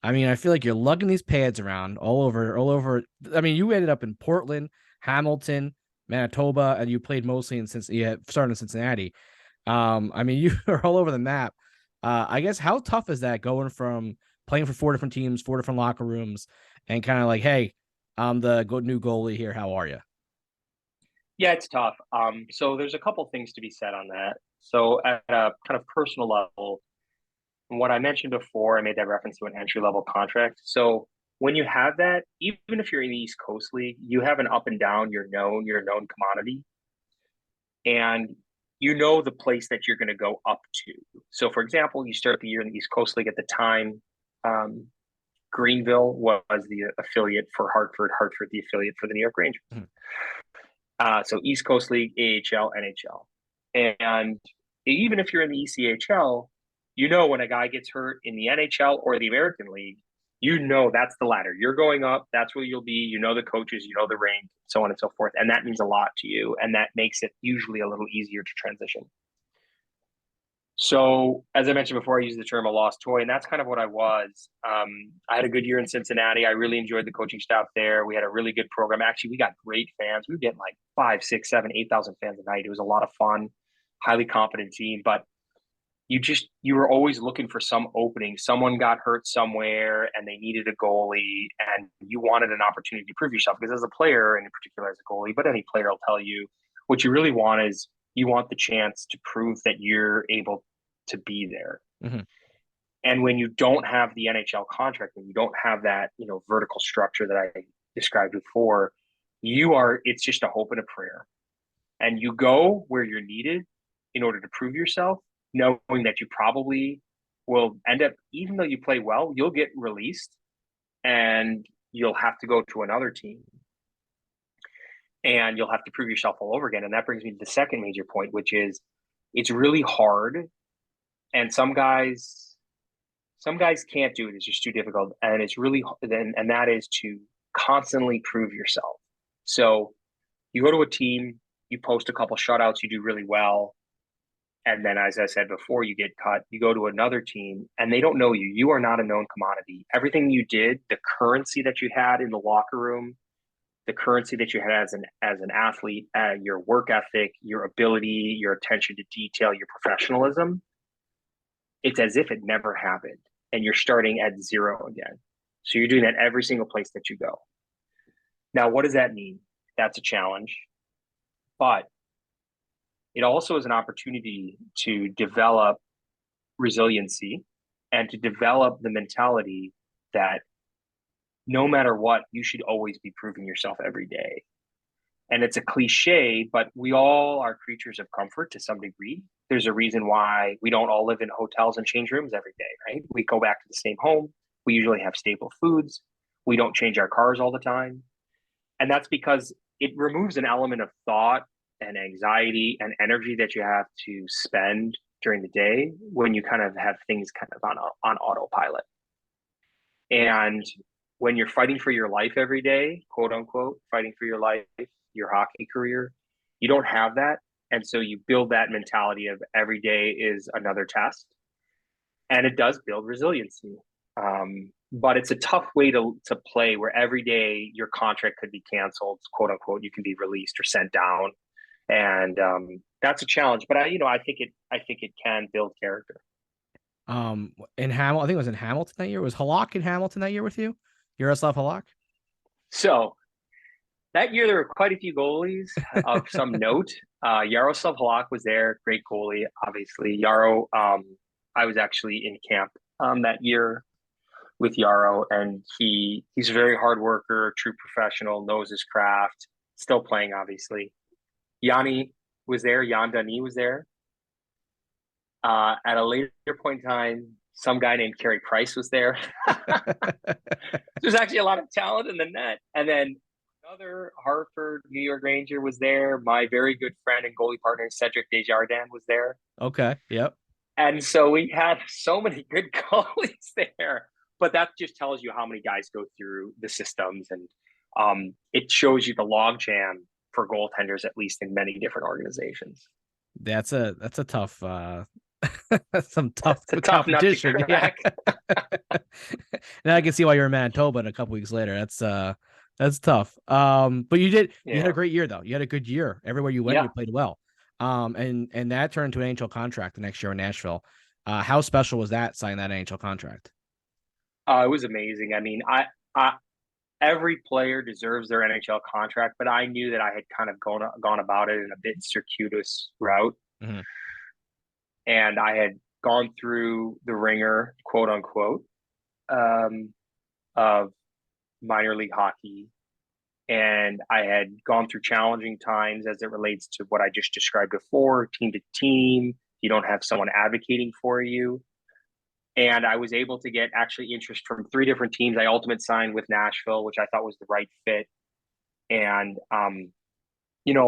I mean, I feel like you're lugging these pads around all over. I mean, you ended up in Portland, Hamilton, Manitoba, and you played mostly started in Cincinnati. I mean, you are all over the map. I guess how tough is that going from playing for 4 different teams, 4 different locker rooms, and kind of like, hey, I'm the new goalie here. How are you? Yeah, it's tough. So there's a couple things to be said on that. So at a kind of personal level, what I mentioned before, I made that reference to an entry level contract. So when you have that, even if you're in the East Coast League, you have an up and down, you're a known commodity. And you know the place that you're going to go up to. So, for example, you start the year in the East Coast League at the time. Greenville was the affiliate for Hartford, Hartford the affiliate for the New York Rangers. So East Coast League, AHL, NHL. And even if you're in the ECHL, when a guy gets hurt in the NHL or the American League, that's the ladder. You're going up. That's where you'll be. The coaches, the rank, so on and so forth. And that means a lot to you. And that makes it usually a little easier to transition. So as I mentioned before, I used the term a lost toy, and that's kind of what I was. I had a good year in Cincinnati. I really enjoyed the coaching staff there. We had a really good program. Actually, we got great fans. We were getting like 5, 6, 7, 8,000 fans a night. It was a lot of fun, highly competent team, but you were always looking for some opening. Someone got hurt somewhere and they needed a goalie and you wanted an opportunity to prove yourself because as a player, and in particular as a goalie, but any player will tell you what you really want is you want the chance to prove that you're able to be there. Mm-hmm. And when you don't have the NHL contract, when you don't have that, vertical structure that I described before, it's just a hope and a prayer. And you go where you're needed in order to prove yourself, knowing that you probably will end up, even though you play well, you'll get released and you'll have to go to another team and you'll have to prove yourself all over again. And that brings me to the second major point, which is It's really hard, and some guys can't do it. It's just too difficult, and it's really and that is to constantly prove yourself. So you go to a team, you post a couple shutouts, you do really well, and then, as I said before, you get cut. You go to another team, and they don't know you. You are not a known commodity. Everything you did, the currency that you had in the locker room, the currency that you had as an athlete, your work ethic, your ability, your attention to detail, your professionalism, it's as if it never happened, and you're starting at zero again. So you're doing that every single place that you go. Now, what does that mean? That's a challenge, but it also is an opportunity to develop resiliency and to develop the mentality that no matter what, you should always be proving yourself every day. And it's a cliche, but we all are creatures of comfort to some degree. There's a reason why we don't all live in hotels and change rooms every day, right? We go back to the same home. We usually have staple foods. We don't change our cars all the time. And that's because it removes an element of thought and anxiety and energy that you have to spend during the day when you kind of have things kind of on autopilot. And when you're fighting for your life every day, quote unquote, fighting for your life, your hockey career, you don't have that. And so you build that mentality of every day is another test. And it does build resiliency. But it's a tough way to play where every day your contract could be canceled, quote unquote, you can be released or sent down. And that's a challenge. But I think it can build character. In Hamilton, I think it was in Hamilton that year. Was Halak in Hamilton that year with you? Yaroslav Halak? So that year there were quite a few goalies of some note. Yaroslav Halak was there, great goalie, obviously. Yaro, I was actually in camp that year with Yaro, and he's a very hard worker, true professional, knows his craft, still playing, obviously. Yanni was there, Jan Denis was there. At a later point in time, some guy named Carey Price was there. There's actually a lot of talent in the net. And then another Hartford, New York Ranger was there. My very good friend and goalie partner, Cedric Desjardins, was there. Okay, yep. And so we had so many good goalies there. But that just tells you how many guys go through the systems. And it shows you the logjam for goaltenders, at least in many different organizations. That's a tough some tough competition. Tough yeah. Now I can see why you're in Manitoba and a couple weeks later. That's tough. But you had a great year though. You had a good year. Everywhere you went, you played well. And that turned into an NHL contract the next year in Nashville. How special was that, signing that NHL contract? It was amazing. I mean, I every player deserves their NHL contract, but I knew that I had kind of gone about it in a bit circuitous route. Mm-hmm. And I had gone through the ringer, quote unquote, of minor league hockey. And I had gone through challenging times as it relates to what I just described before, team to team. You don't have someone advocating for you. And I was able to get actually interest from 3 different teams. I ultimately signed with Nashville, which I thought was the right fit. And, it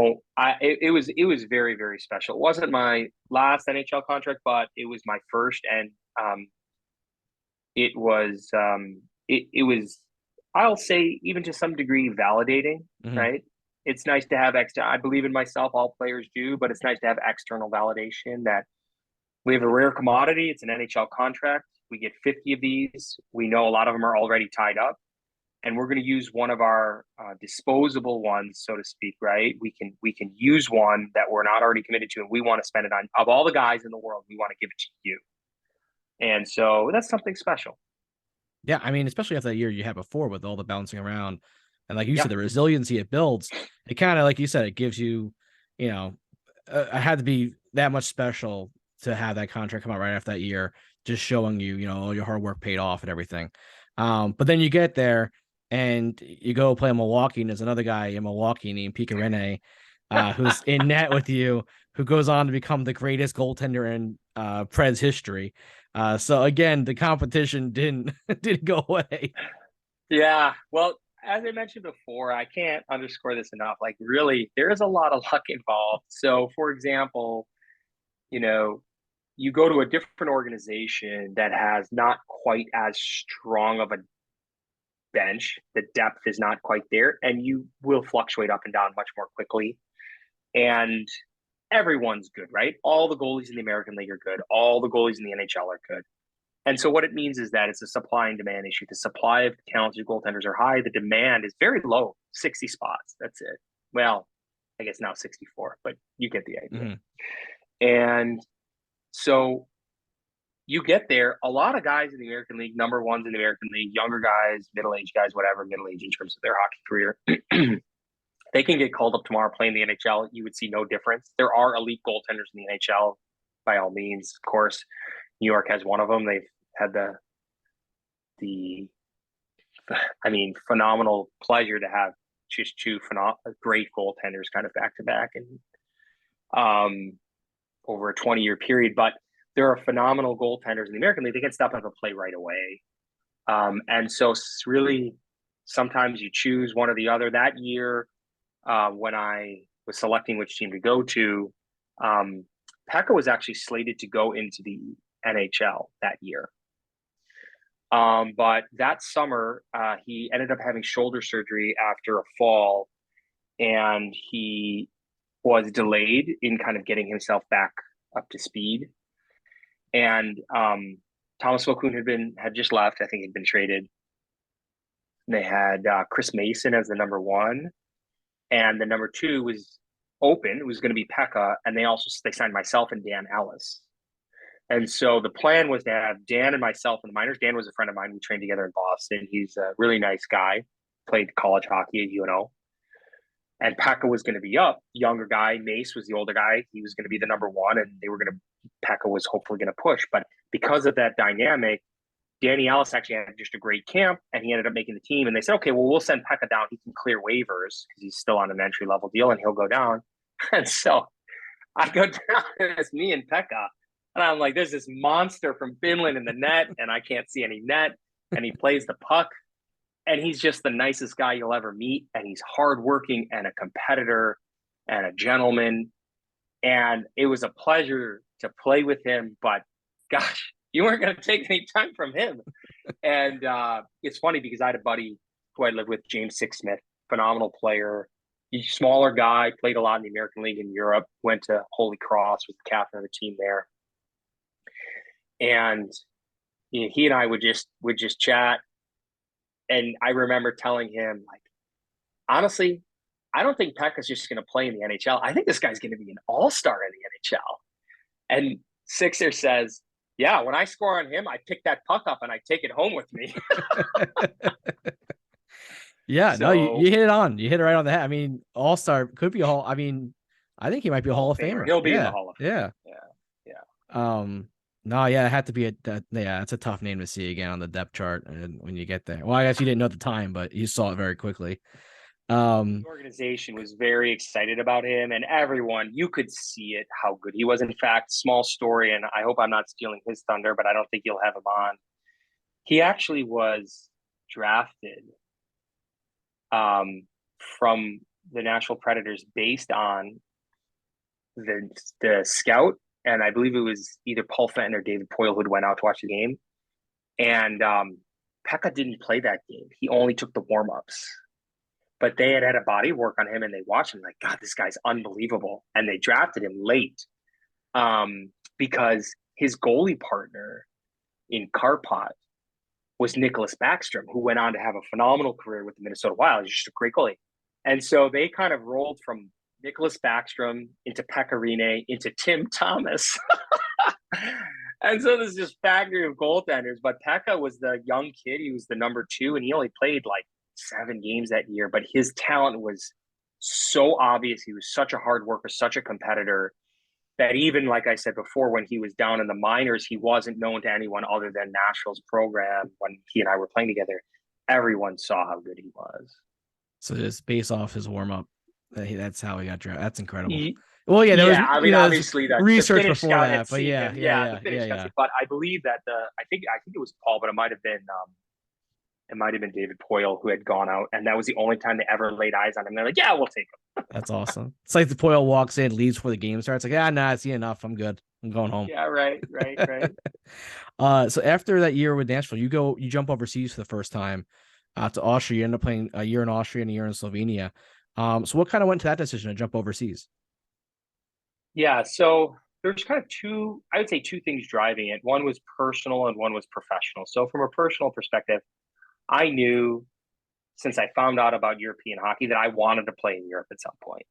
was very, very special. It wasn't my last NHL contract, but it was my first. And it was, I'll say, even to some degree, validating, mm-hmm. right? It's nice to have I believe in myself, all players do, but it's nice to have external validation that we have a rare commodity. It's an NHL contract. We get 50 of these. We know a lot of them are already tied up. And we're going to use one of our disposable ones, so to speak, right? We can use one that we're not already committed to, and we want to spend it on. Of all the guys in the world, we want to give it to you. And so that's something special. Yeah, I mean, especially after that year you had before with all the bouncing around. And like you said, the resiliency it builds, it kind of, like you said, it gives you, it had to be that much special to have that contract come out right after that year, just showing you, all your hard work paid off and everything. But then you get there and you go play in Milwaukee, and there's another guy in Milwaukee named Pekka Rinne, who's in net with you, who goes on to become the greatest goaltender in Preds history. So again, the competition didn't go away. Yeah, well, as I mentioned before, I can't underscore this enough. Like, really, there is a lot of luck involved. So, for example, you know, you go to a different organization that has not quite as strong of a bench. The depth is not quite there, and you will fluctuate up and down much more quickly. And everyone's good, right? All the goalies in the American League are good. All the goalies in the NHL are good. And so what it means is that it's a supply and demand issue. The supply of talented goaltenders are high. The demand is very low, 60 spots. That's it. Well, I guess now 64, but you get the idea. And so you get there, a lot of guys in the American League, number ones in the American League, younger guys, middle-aged guys, whatever, middle-aged in terms of their hockey career, they can get called up tomorrow playing the NHL. You would see no difference. There are elite goaltenders in the NHL, by all means. Of course, New York has one of them. They've had the phenomenal pleasure to have just two great goaltenders kind of back to back and over a 20-year period. But there are phenomenal goaltenders in the American League. They can step up and play right away. And so it's really sometimes you choose one or the other. That year, when I was selecting which team to go to, Pekka was actually slated to go into the NHL that year. But that summer, he ended up having shoulder surgery after a fall, and he was delayed in kind of getting himself back up to speed. And Thomas Vokoun had just left. I think he'd been traded. They had Chris Mason as the number one, and the number two was open. It was going to be Pekka, and they signed myself and Dan Ellis. And so the plan was to have Dan and myself in the minors. Dan was a friend of mine. We trained together in Boston. He's a really nice guy. Played college hockey at UNO. And Pekka was going to be up. Younger guy. Mace was the older guy. He was going to be the number one, and Pekka was hopefully going to push. But because of that dynamic, Danny Ellis actually had just a great camp, and he ended up making the team. And they said, okay, well, we'll send Pekka down. He can clear waivers because he's still on an entry-level deal, and he'll go down. And so I go down, and it's me and Pekka. And I'm like, there's this monster from Finland in the net, and I can't see any net. And he plays the puck. And he's just the nicest guy you'll ever meet. And he's hardworking and a competitor and a gentleman. And it was a pleasure to play with him. But gosh, you weren't going to take any time from him. And it's funny because I had a buddy who I lived with, James Sixsmith, phenomenal player. He's a smaller guy, played a lot in the American League in Europe, went to Holy Cross, was the captain of the team there. And he and I would just chat. And I remember telling him, like, honestly, I don't think Pekka's just going to play in the NHL. I think this guy's going to be an all-star in the NHL. And Sixer says, yeah, when I score on him, I pick that puck up and I take it home with me. Yeah, so, no, you hit it on. You hit it right on the head. I mean, all-star could be I think he might be a Hall of Famer. He'll be in the Hall of Fame. Yeah. No, yeah, it had to be it's a tough name to see again on the depth chart and when you get there. Well, I guess you didn't know at the time, but you saw it very quickly. The organization was very excited about him, and everyone, you could see it, how good he was. In fact, small story, and I hope I'm not stealing his thunder, but I don't think you'll have him on. He actually was drafted from the Nashville Predators based on the scout. And I believe it was either Paul Fenton or David Poile who went out to watch the game. And Pekka didn't play that game. He only took the warm-ups. But they had a body work on him, and they watched him like, God, this guy's unbelievable. And they drafted him late because his goalie partner in Karpat was Nicholas Backstrom, who went on to have a phenomenal career with the Minnesota Wild. He's just a great goalie. And so they kind of rolled from Nicholas Backstrom into Pekka Rinne into Tim Thomas. And so there's this factory of goaltenders, but Pekka was the young kid. He was the number two, and he only played like 7 games that year, but his talent was so obvious. He was such a hard worker, such a competitor, that even, like I said before, when he was down in the minors, he wasn't known to anyone other than Nashville's program. When he and I were playing together, everyone saw how good he was. So just based off his warm-up, that's how he got drafted. That's incredible. Well, yeah, there was, obviously that research before that, but But I believe that I think it was Paul, but it might have been David Poile who had gone out, and that was the only time they ever laid eyes on him. They're like, yeah, we'll take him. That's awesome. It's like the Poile walks in, leaves before the game starts. Like, nah, I see enough. I'm good. I'm going home. Yeah, right. So after that year with Nashville, you jump overseas for the first time to Austria. You end up playing a year in Austria and a year in Slovenia. So what kind of went to that decision to jump overseas? Yeah, so there's kind of I would say two things driving it. One was personal and one was professional. So from a personal perspective, I knew since I found out about European hockey that I wanted to play in Europe at some point.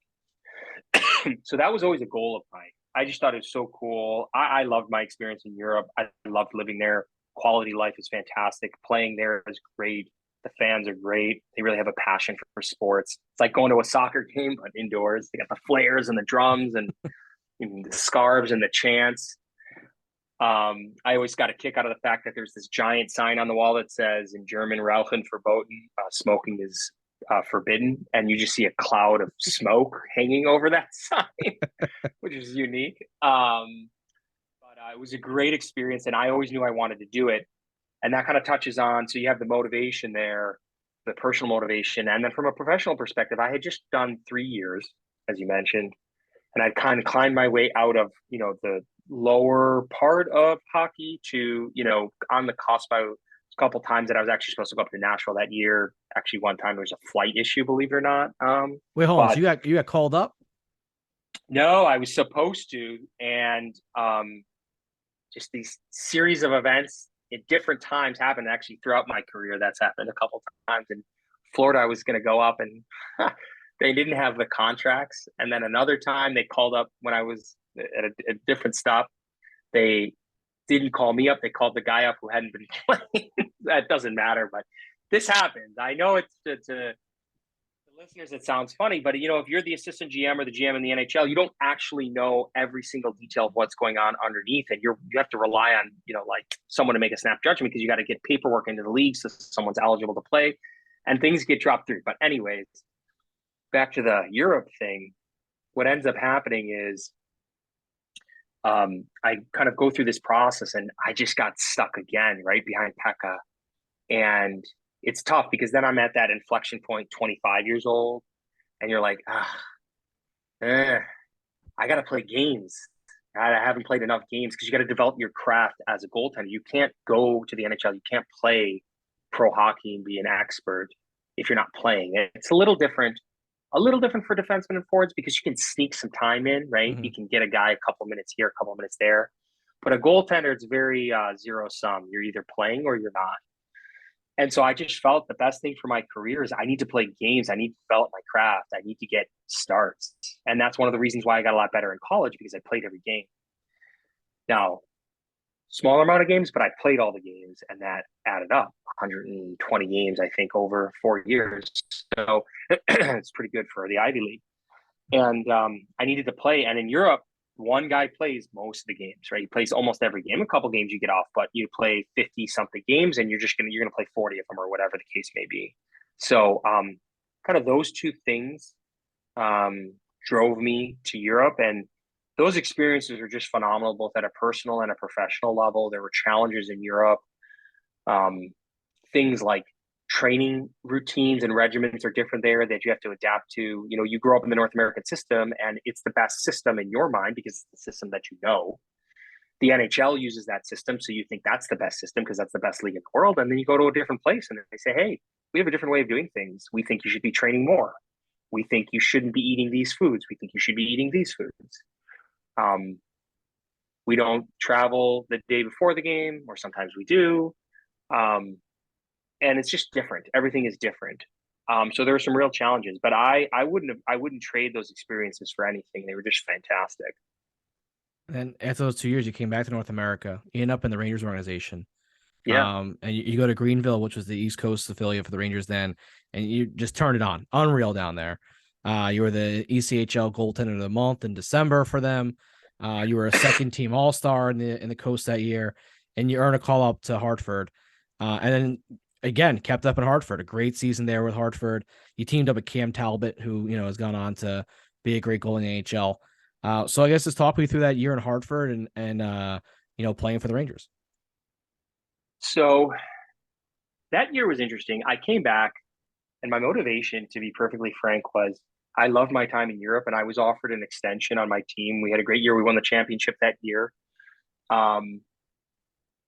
So that was always a goal of mine. I just thought it was so cool. I loved my experience in Europe. I loved living there. Quality life is fantastic. Playing there is great. The fans are great. They really have a passion for sports. It's like going to a soccer game, but indoors. They got the flares and the drums and the scarves and the chants. I always got a kick out of the fact that there's this giant sign on the wall that says in German, Rauchen verboten, smoking is forbidden. And you just see a cloud of smoke hanging over that sign, which is unique. But it was a great experience, and I always knew I wanted to do it. And that kind of touches on, so you have the motivation there, the personal motivation. And then from a professional perspective, I had just done 3 years, as you mentioned, and I'd kind of climbed my way out of, the lower part of hockey to, on the cusp. A couple times that I was actually supposed to go up to Nashville that year. Actually, one time there was a flight issue, believe it or not. Wait, hold on. So you got called up? No, I was supposed to, and just these series of events at different times happened actually throughout my career. That's happened a couple times. In Florida, I was going to go up, and they didn't have the contracts. And then another time they called up when I was at a different stop. They didn't call me up. They called the guy up who hadn't been playing. That doesn't matter, but this happens. I know it's to listeners, it sounds funny, but if you're the assistant GM or the GM in the NHL, you don't actually know every single detail of what's going on underneath, and you have to rely on like someone to make a snap judgment, because you got to get paperwork into the league so someone's eligible to play, and things get dropped through. But anyways, back to the Europe thing. What ends up happening is I kind of go through this process, and I just got stuck again right behind Pekka, and it's tough because then I'm at that inflection point, 25 years old, and you're like, I got to play games. I haven't played enough games, because you got to develop your craft as a goaltender. You can't go to the NHL. You can't play pro hockey and be an expert if you're not playing. It's a little different for defensemen and forwards, because you can sneak some time in, right? Mm-hmm. You can get a guy a couple minutes here, a couple minutes there. But a goaltender, it's very zero sum. You're either playing or you're not. And so I just felt the best thing for my career is I need to play games. I need to develop my craft. I need to get starts. And that's one of the reasons why I got a lot better in college, because I played every game. Now, smaller amount of games, but I played all the games, and that added up 120 games, I think, over 4 years. So it's pretty good for the Ivy League. And I needed to play. And in Europe, one guy plays most of the games, right? He plays almost every game. A couple games you get off, but you play 50 something games, and you're going to play 40 of them, or whatever the case may be. So kind of those two things drove me to Europe, and those experiences were just phenomenal, both at a personal and a professional level. There were challenges in Europe. Things like training routines and regimens are different there that you have to adapt to. You grow up in the North American system, and it's the best system in your mind because it's the system that you know. The NHL uses that system, so you think that's the best system because that's the best league in the world. And then you go to a different place, and they say, hey, we have a different way of doing things. We think you should be training more. We think you shouldn't be eating these foods. We think you should be eating these foods. We don't travel the day before the game, or sometimes we do. And it's just different. Everything is different. So there were some real challenges, but I wouldn't trade those experiences for anything. They were just fantastic. And after those 2 years, you came back to North America. You end up in the Rangers organization. Yeah. And you go to Greenville, which was the East Coast affiliate for the Rangers then, and you just turned it on. Unreal down there. You were the ECHL goaltender of the month in December for them. You were a second team All-Star in the Coast that year, and you earned a call up to Hartford. And then again, kept up in Hartford, a great season there with Hartford. You teamed up with Cam Talbot, who, has gone on to be a great goalie in the NHL. So I guess just talk me through that year in Hartford and playing for the Rangers. So that year was interesting. I came back, and my motivation, to be perfectly frank, was I loved my time in Europe, and I was offered an extension on my team. We had a great year. We won the championship that year.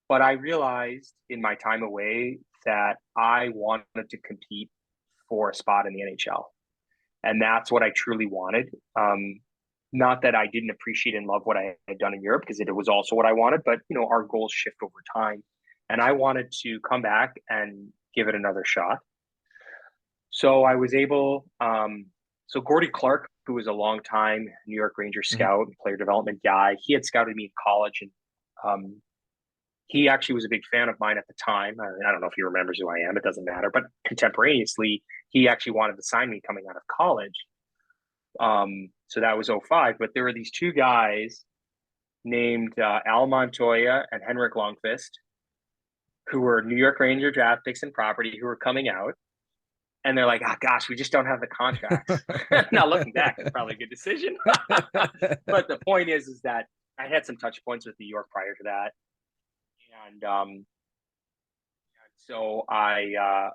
But I realized in my time away that I wanted to compete for a spot in the NHL. And that's what I truly wanted. Not that I didn't appreciate and love what I had done in Europe, because it was also what I wanted, but our goals shift over time. And I wanted to come back and give it another shot. So I was able, so Gordie Clark, who was a longtime New York Rangers scout, player development guy, he had scouted me in college, and he actually was a big fan of mine at the time. I don't know if he remembers who I am. It doesn't matter. But contemporaneously, he actually wanted to sign me coming out of college. So that was 2005. But there were these two guys named Al Montoya and Henrik Lundqvist, who were New York Ranger draft picks and property, who were coming out. And they're like, oh, gosh, we just don't have the contracts. Now, looking back, it's probably a good decision. But the point is that I had some touch points with New York prior to that. And so I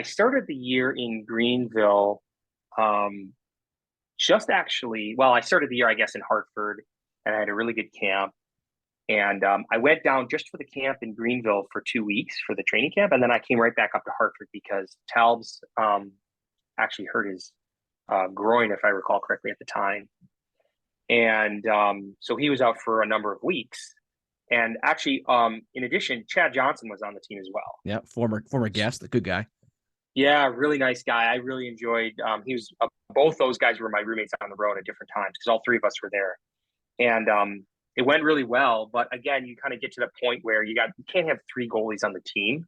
started the year in Greenville. I started the year, I guess, in Hartford, and I had a really good camp. And I went down just for the camp in Greenville for 2 weeks for the training camp. And then I came right back up to Hartford because Talbs actually hurt his groin, if I recall correctly, at the time. And so he was out for a number of weeks. And actually, in addition, Chad Johnson was on the team as well. Yeah, former guest, a good guy. Yeah, really nice guy. I really enjoyed. He was both those guys were my roommates on the road at different times because all three of us were there, and it went really well. But again, you kind of get to the point where you can't have three goalies on the team.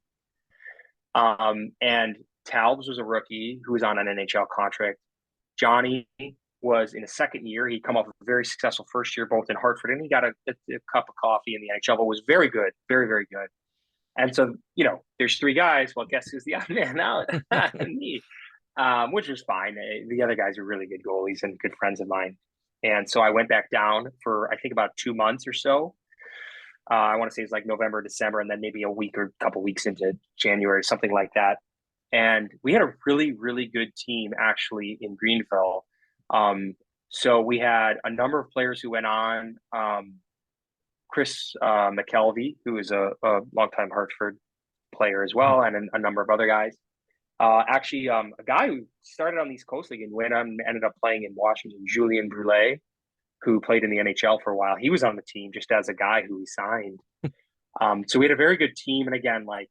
And Talbs was a rookie who was on an NHL contract. Johnny was in his second year. He'd come off a very successful first year, both in Hartford, and he got a cup of coffee in the NHL, but was very good, very, very good. And so, there's three guys. Well, guess who's the odd man out? Me, which was fine. The other guys are really good goalies and good friends of mine. And so I went back down for, I think, about 2 months or so. I want to say it's like November, December, and then maybe a week or a couple weeks into January, something like that. And we had a really, really good team actually in Greenville. So we had a number of players who went on. Chris McKelvey, who is a longtime Hartford player as well, and a number of other guys. Actually, a guy who started on the East Coast League and went on and ended up playing in Washington, Julien Brulé, who played in the NHL for a while. He was on the team just as a guy who we signed. So we had a very good team. And again, like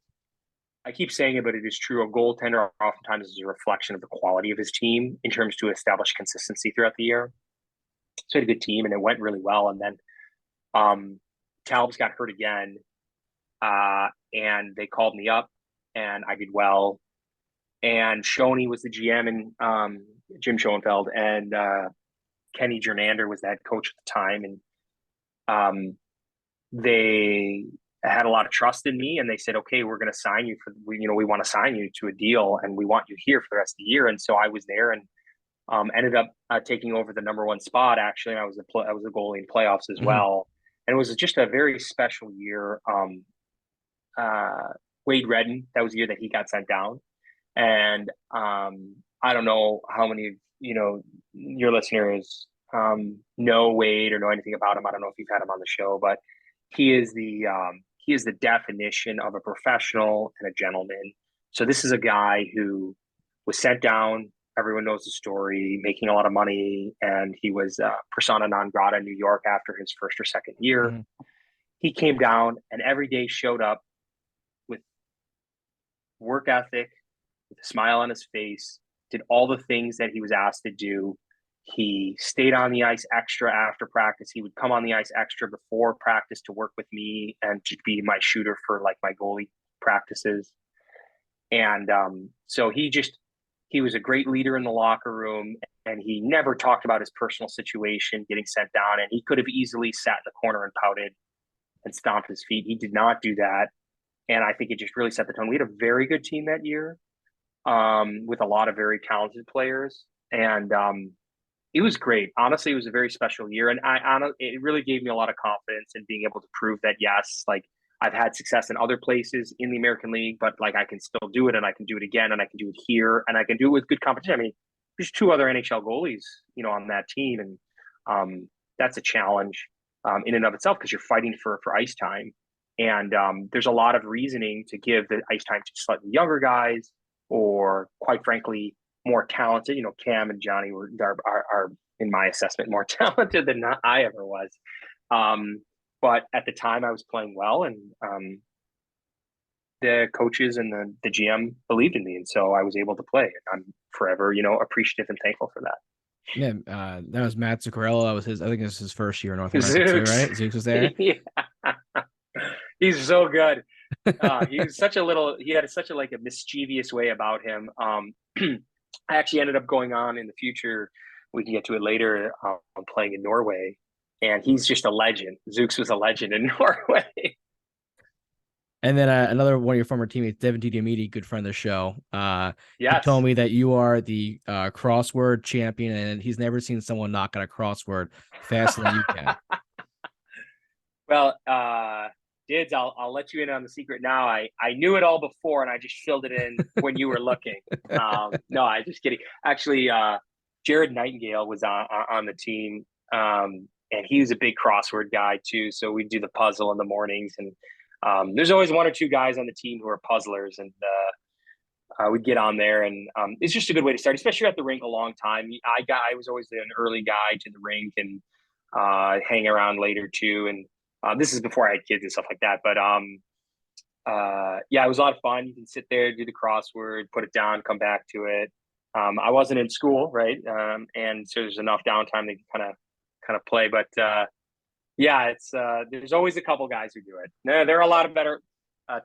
I keep saying it, but it is true. A goaltender oftentimes is a reflection of the quality of his team in terms to establish consistency throughout the year. So we had a good team and it went really well. And then Talbs got hurt again, and they called me up and I did well. And Shoney was the GM, and Jim Schoenfeld, and Kenny Jernander was the head coach at the time. And they had a lot of trust in me, and they said, okay, we're going to sign you we want to sign you to a deal, and we want you here for the rest of the year. And so I was there and ended up taking over the number one spot. Actually, and I was a goalie in playoffs as well. And it was just a very special year. Wade Redden, that was the year that he got sent down. And I don't know how many of your listeners know Wade or know anything about him. I don't know if you've had him on the show, but he is the definition of a professional and a gentleman. So this is a guy who was sent down. Everyone knows the story, making a lot of money, and he was persona non grata in New York after his first or second year. He came down and every day showed up with work ethic, with a smile on his face, did all the things that he was asked to do. He stayed on the ice extra after practice. He would come on the ice extra before practice to work with me and to be my shooter for like my goalie practices. And so he was a great leader in the locker room, and he never talked about his personal situation getting sent down. And he could have easily sat in the corner and pouted and stomped his feet. He did not do that. And I think it just really set the tone. We had a very good team that year, with a lot of very talented players. And it was great. Honestly, it was a very special year. And it really gave me a lot of confidence in being able to prove that, yes, like I've had success in other places in the American League, but like I can still do it, and I can do it again, and I can do it here, and I can do it with good competition. I mean, there's two other NHL goalies, on that team, and that's a challenge. in and of itself, because you're fighting for ice time. And there's a lot of reasoning to give the ice time to slightly younger guys, or quite frankly, more talented. Cam and Johnny are in my assessment, more talented than I ever was. But at the time I was playing well, and the coaches and the GM believed in me. And so I was able to play, and I'm forever, appreciative and thankful for that. Yeah, that was Matt Zuccarello. That was I think it was his first year in North America too, right? Zeus was there. Yeah. He's so good. He had such a mischievous way about him. I actually ended up going on in the future. We can get to it later. Playing in Norway, and he's just a legend. Zooks was a legend in Norway. And then another one of your former teammates, Devin Diamiti, good friend of the show. Yes. He told me that you are the crossword champion, and he's never seen someone knock out a crossword faster than you can. Well, Dids, I'll let you in on the secret now. I knew it all before, and I just filled it in when you were looking. No, I'm just kidding. Actually, Jared Nightingale was on the team, and he was a big crossword guy too. So we do the puzzle in the mornings, and there's always one or two guys on the team who are puzzlers, and we'd get on there, and it's just a good way to start, especially at the rink a long time. I was always an early guy to the rink, and hang around later too. And this is before I had kids and stuff like that. But yeah, it was a lot of fun. You can sit there, do the crossword, put it down, come back to it. I wasn't in school, right? And so there's enough downtime to kind of play. But yeah, it's there's always a couple guys who do it. There are a lot of better.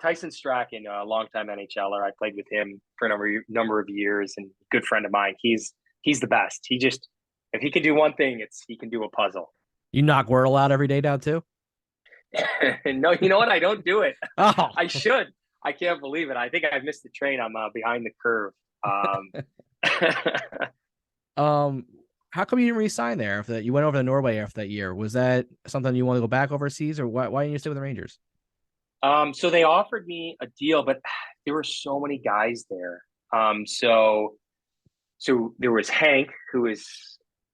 Tyson Strachan, a longtime NHLer, I played with him for a number of years, and good friend of mine. He's the best. If he can do one thing, he can do a puzzle. You knock Wordle out every day now too? No, you know what? I don't do it. Oh, I should. I can't believe it. I think I've missed the train. I'm behind the curve. How come you didn't re-sign there after that? You went over to Norway after that year. Was that something you want to go back overseas, or why didn't you stay with the Rangers? So they offered me a deal, but there were so many guys there. So there was Hank, who is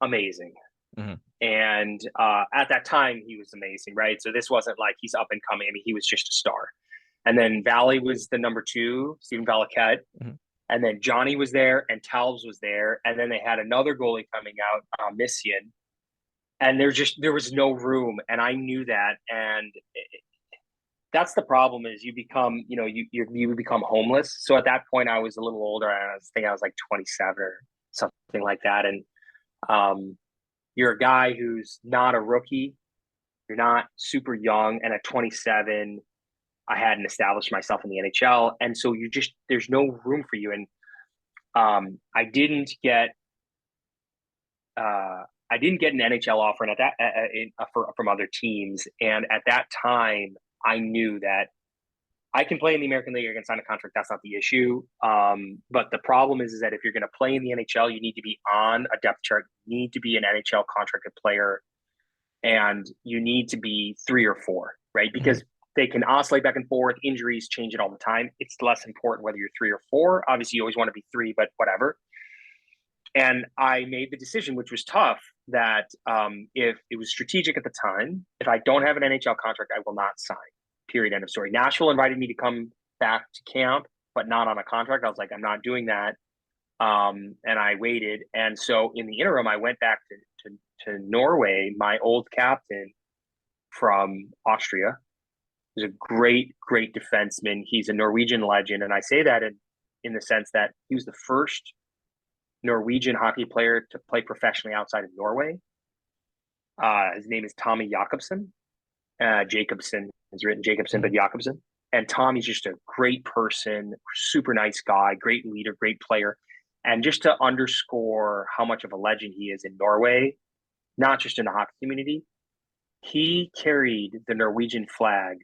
amazing. Mm-hmm. And at that time, he was amazing, right? So this wasn't like he's up and coming. I mean, he was just a star. And then Valley was the number 2, Stephen Valiquette. Mm-hmm. And then Johnny was there, and Talbot was there. And then they had another goalie coming out, Missian. And there was no room. And I knew that. And that's the problem, is you become, you become homeless. So at that point, I was a little older. I think I was like 27 or something like that. And you're a guy who's not a rookie. You're not super young. And at 27, I hadn't established myself in the NHL. And so there's no room for you. And I didn't get an NHL offer from other teams. And at that time, I knew that I can play in the American League. I can sign a contract. That's not the issue. But the problem is that if you're going to play in the NHL, you need to be on a depth chart. You need to be an NHL contracted player, and you need to be 3 or 4, right? Because they can oscillate back and forth. Injuries change it all the time. It's less important whether you're 3 or 4. Obviously, you always want to be 3, but whatever. And I made the decision, which was tough, that if it was strategic at the time, if I don't have an NHL contract, I will not sign. Period. End of story. Nashville invited me to come back to camp, but not on a contract. I was like, I'm not doing that. And I waited. And so in the interim, I went back to Norway. My old captain from Austria is a great, great defenseman. He's a Norwegian legend. And I say that in the sense that he was the first Norwegian hockey player to play professionally outside of Norway. His name is Tommy Jakobsen. Jacobson is written Jacobson, but Jakobsen. And Tommy's just a great person, super nice guy, great leader, great player. And just to underscore how much of a legend he is in Norway, not just in the hockey community, he carried the Norwegian flag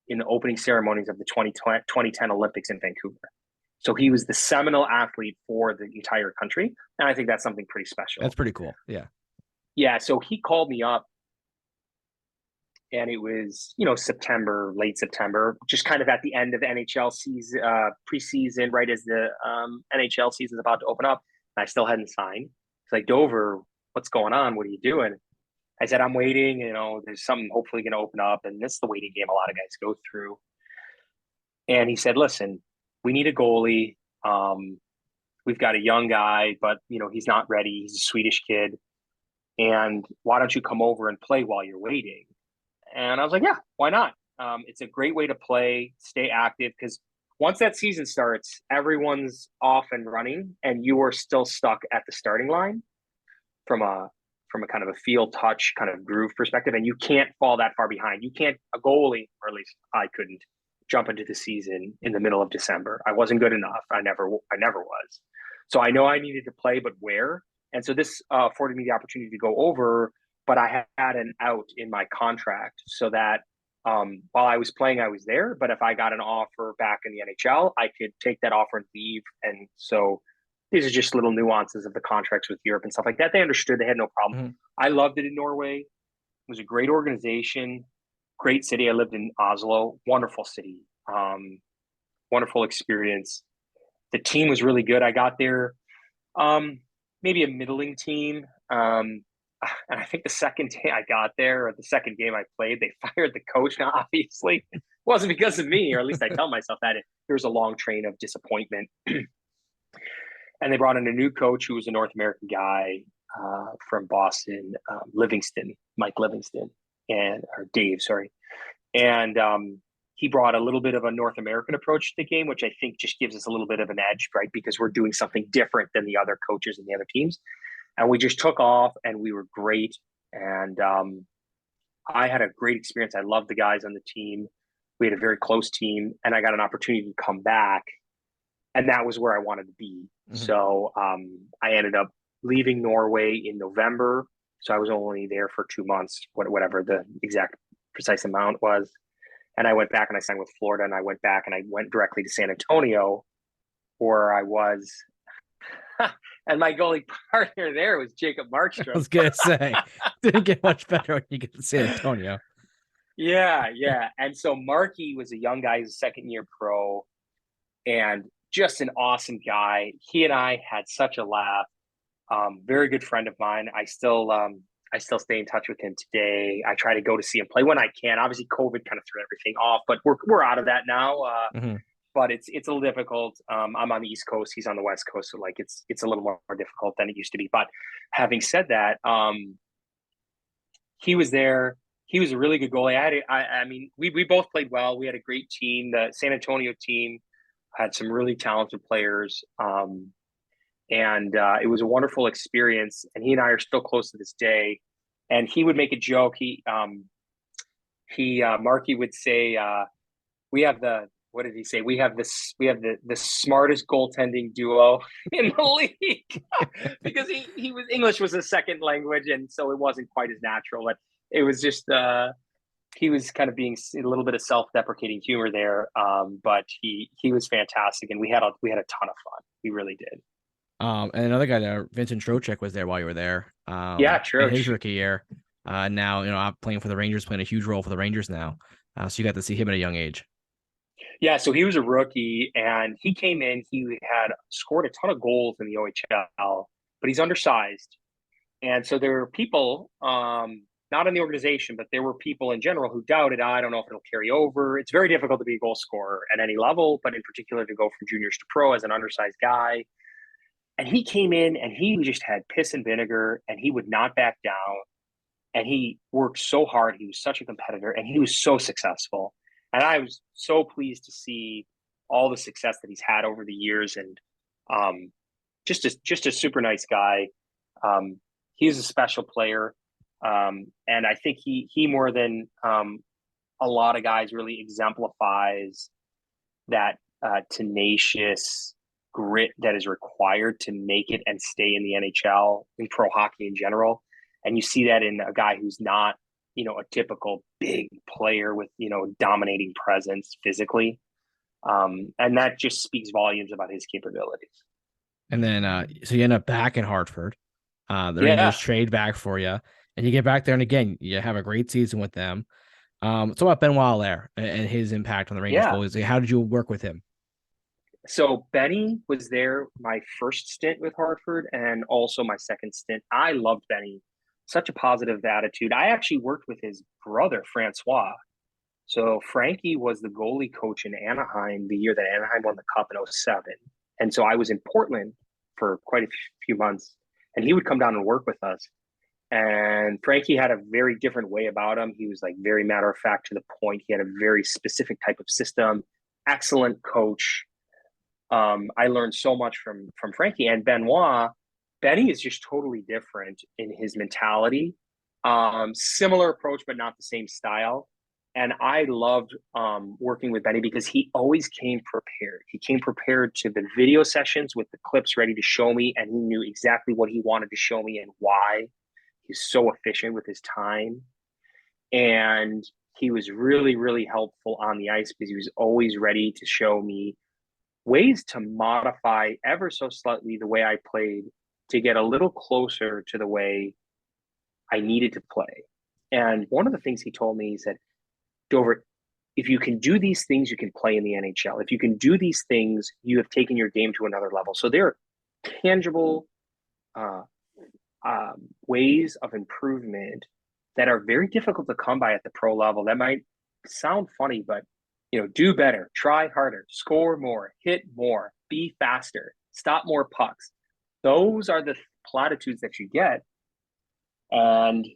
in the opening ceremonies of the 2010 Olympics in Vancouver. So he was the seminal athlete for the entire country. And I think that's something pretty special. That's pretty cool. Yeah. Yeah. So he called me up, and it was, September, late September, just kind of at the end of the NHL season, preseason, right as the NHL season is about to open up. And I still hadn't signed. It's like, Dover, what's going on? What are you doing? I said, I'm waiting, there's something hopefully going to open up. And this is the waiting game a lot of guys go through. And he said, listen, we need a goalie. We've got a young guy, but he's not ready. He's a Swedish kid. And why don't you come over and play while you're waiting? And I was like, yeah, why not? It's a great way to play, stay active, because once that season starts, everyone's off and running, and you are still stuck at the starting line from a kind of a feel, touch, kind of groove perspective, and you can't fall that far behind. You can't, a goalie, or at least I couldn't, jump into the season in the middle of December. I wasn't good enough. I never was. So I know I needed to play, but where? And so this afforded me the opportunity to go over, but I had an out in my contract so that while I was playing, I was there. But if I got an offer back in the NHL, I could take that offer and leave. And so these are just little nuances of the contracts with Europe and stuff like that. They understood. They had no problem. Mm-hmm. I loved it in Norway. It was a great organization, great city. I lived in Oslo, wonderful city, wonderful experience. The team was really good. I got there, maybe a middling team. And I think the second day I got there, or the second game I played, they fired the coach. Now, obviously, it wasn't because of me, or at least I tell myself that. There was a long train of disappointment. And they brought in a new coach who was a North American guy from Boston, Mike Livingston, or Dave, sorry. And he brought a little bit of a North American approach to the game, which I think just gives us a little bit of an edge, right? Because we're doing something different than the other coaches and the other teams. And we just took off, and we were great. And I had a great experience. I loved the guys on the team. We had a very close team, and I got an opportunity to come back. And that was where I wanted to be. Mm-hmm. So I ended up leaving Norway in November. So I was only there for 2 months, whatever the exact precise amount was. And I went back and I signed with Florida, and I went back and I went directly to San Antonio, where I was. And my goalie partner there was Jacob Markstrom. I was going to say, didn't get much better when you get to San Antonio. Yeah. And so Marky was a young guy. He's a second-year pro and just an awesome guy. He and I had such a laugh. Very good friend of mine. I still stay in touch with him today. I try to go to see him play when I can. Obviously, COVID kind of threw everything off, but we're out of that now. Mm-hmm. But it's a little difficult. I'm on the East Coast. He's on the West Coast. So like it's a little more difficult than it used to be. But having said that, he was there. He was a really good goalie. I mean, we both played well. We had a great team. The San Antonio team had some really talented players. And it was a wonderful experience. And he and I are still close to this day. And he would make a joke. Marky would say, we have the, what did he say? We have the smartest goaltending duo in the league because English was his second language. And so it wasn't quite as natural, but it was just, he was kind of being a little bit of self-deprecating humor there. But he was fantastic. And we had a ton of fun. We really did. And another guy there, Vincent Trocheck, was there while you were there. Yeah, true. In his rookie year. Now, I'm playing for the Rangers, playing a huge role for the Rangers now. So you got to see him at a young age. Yeah, so he was a rookie, and he came in. He had scored a ton of goals in the OHL, but he's undersized. And so there were people, not in the organization, but there were people in general who doubted, I don't know if it'll carry over. It's very difficult to be a goal scorer at any level, but in particular to go from juniors to pro as an undersized guy. And he came in, and he just had piss and vinegar, and he would not back down. And he worked so hard. He was such a competitor, and he was so successful. And I was so pleased to see all the success that he's had over the years, and just a super nice guy. He's a special player, and I think he more than a lot of guys really exemplifies that tenacious grit that is required to make it and stay in the NHL, in pro hockey in general. And you see that in a guy who's not, a typical big player with, dominating presence physically. And that just speaks volumes about his capabilities. And then, so you end up back in Hartford. The Rangers trade back for you, and you get back there, and again, you have a great season with them. So about Benoit there and his impact on the Rangers goalies. How did you work with him? So Benny was there my first stint with Hartford and also my second stint. I loved Benny. such a positive attitude. I actually worked with his brother, Francois. So Frankie was the goalie coach in Anaheim the year that Anaheim won the Cup in '07. And so I was in Portland for quite a few months, and he would come down and work with us. And Frankie had a very different way about him. He was like very matter of fact, to the point. He had a very specific type of system, excellent coach. I learned so much from Frankie. And Benny is just totally different in his mentality. Similar approach, but not the same style. And I loved working with Benny because he always came prepared. He came prepared to the video sessions with the clips ready to show me, and he knew exactly what he wanted to show me and why. He's so efficient with his time. And he was really, really helpful on the ice because he was always ready to show me ways to modify ever so slightly the way I played to get a little closer to the way I needed to play. And one of the things he told me, he said, Dover, if you can do these things, you can play in the NHL. If you can do these things, you have taken your game to another level. So there are tangible ways of improvement that are very difficult to come by at the pro level. That might sound funny, but do better, try harder, score more, hit more, be faster, stop more pucks. Those are the platitudes that you get. And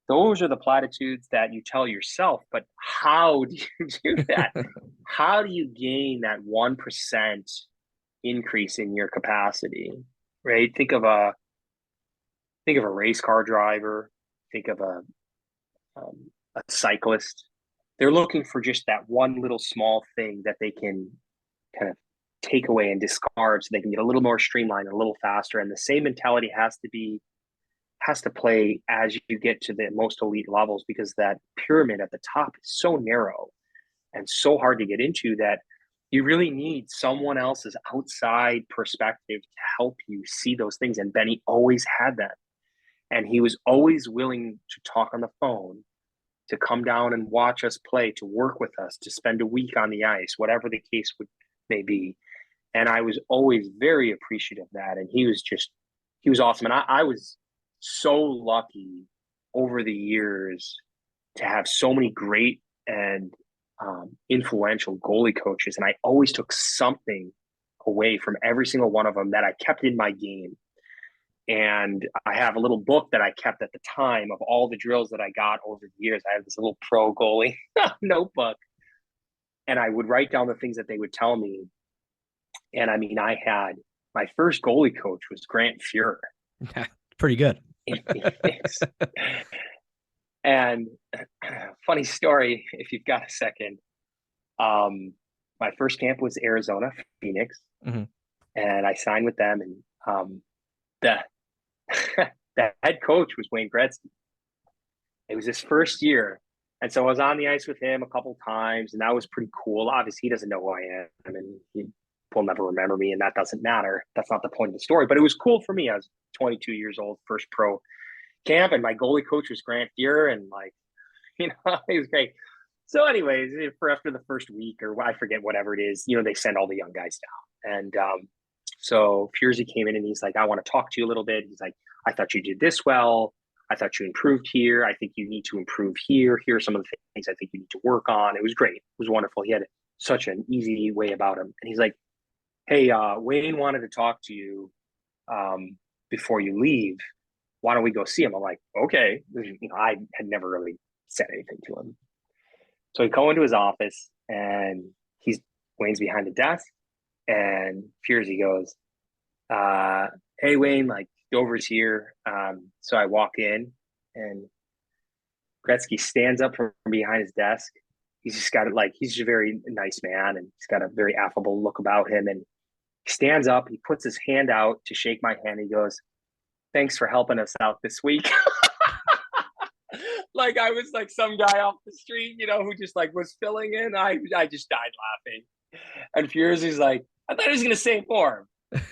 those are the platitudes that you tell yourself, but how do you do that? How do you gain that 1% increase in your capacity, right? Think of a race car driver, think of a cyclist. They're looking for just that one little small thing that they can kind of take away and discard so they can get a little more streamlined, a little faster. And the same mentality has to play as you get to the most elite levels, because that pyramid at the top is so narrow and so hard to get into that you really need someone else's outside perspective to help you see those things. And Benny always had that. And he was always willing to talk on the phone, to come down and watch us play, to work with us, to spend a week on the ice, whatever the case may be. And I was always very appreciative of that. And he was awesome. And I was so lucky over the years to have so many great and influential goalie coaches. And I always took something away from every single one of them that I kept in my game. And I have a little book that I kept at the time of all the drills that I got over the years. I have this little pro goalie notebook, and I would write down the things that they would tell me. And I mean, I had my first goalie coach was Grant Fuhrer. Pretty good. And funny story, if you've got a second, my first camp was Arizona, Phoenix, and I signed with them. And the head coach was Wayne Gretzky. It was his first year. And so I was on the ice with him a couple times, and that was pretty cool. Obviously, he doesn't know who I am, and he will never remember me, and that doesn't matter. That's not the point of the story. But it was cool for me. I was 22 years old, first pro camp, and my goalie coach was Grant Fuhrer, and it was great. So anyways, for after the first week, or I forget, whatever it is, they send all the young guys down. And so Furzy came in and he's like, I want to talk to you a little bit. He's like, I thought you did this well. I thought you improved here. I think you need to improve here. Here are some of the things I think you need to work on. It was great. It was wonderful. He had such an easy way about him. And he's like, hey, Wayne wanted to talk to you before you leave. Why don't we go see him? I'm like, okay. I had never really said anything to him. So we go into his office, and Wayne's behind the desk. And Furzy goes, hey, Wayne, Dover's here. So I walk in, and Gretzky stands up from behind his desk. He's just got he's a very nice man, and he's got a very affable look about him. And he stands up, he puts his hand out to shake my hand. He goes, thanks for helping us out this week. I was some guy off the street, who just was filling in. I just died laughing. And Furzy's like, I thought he was going to say more. And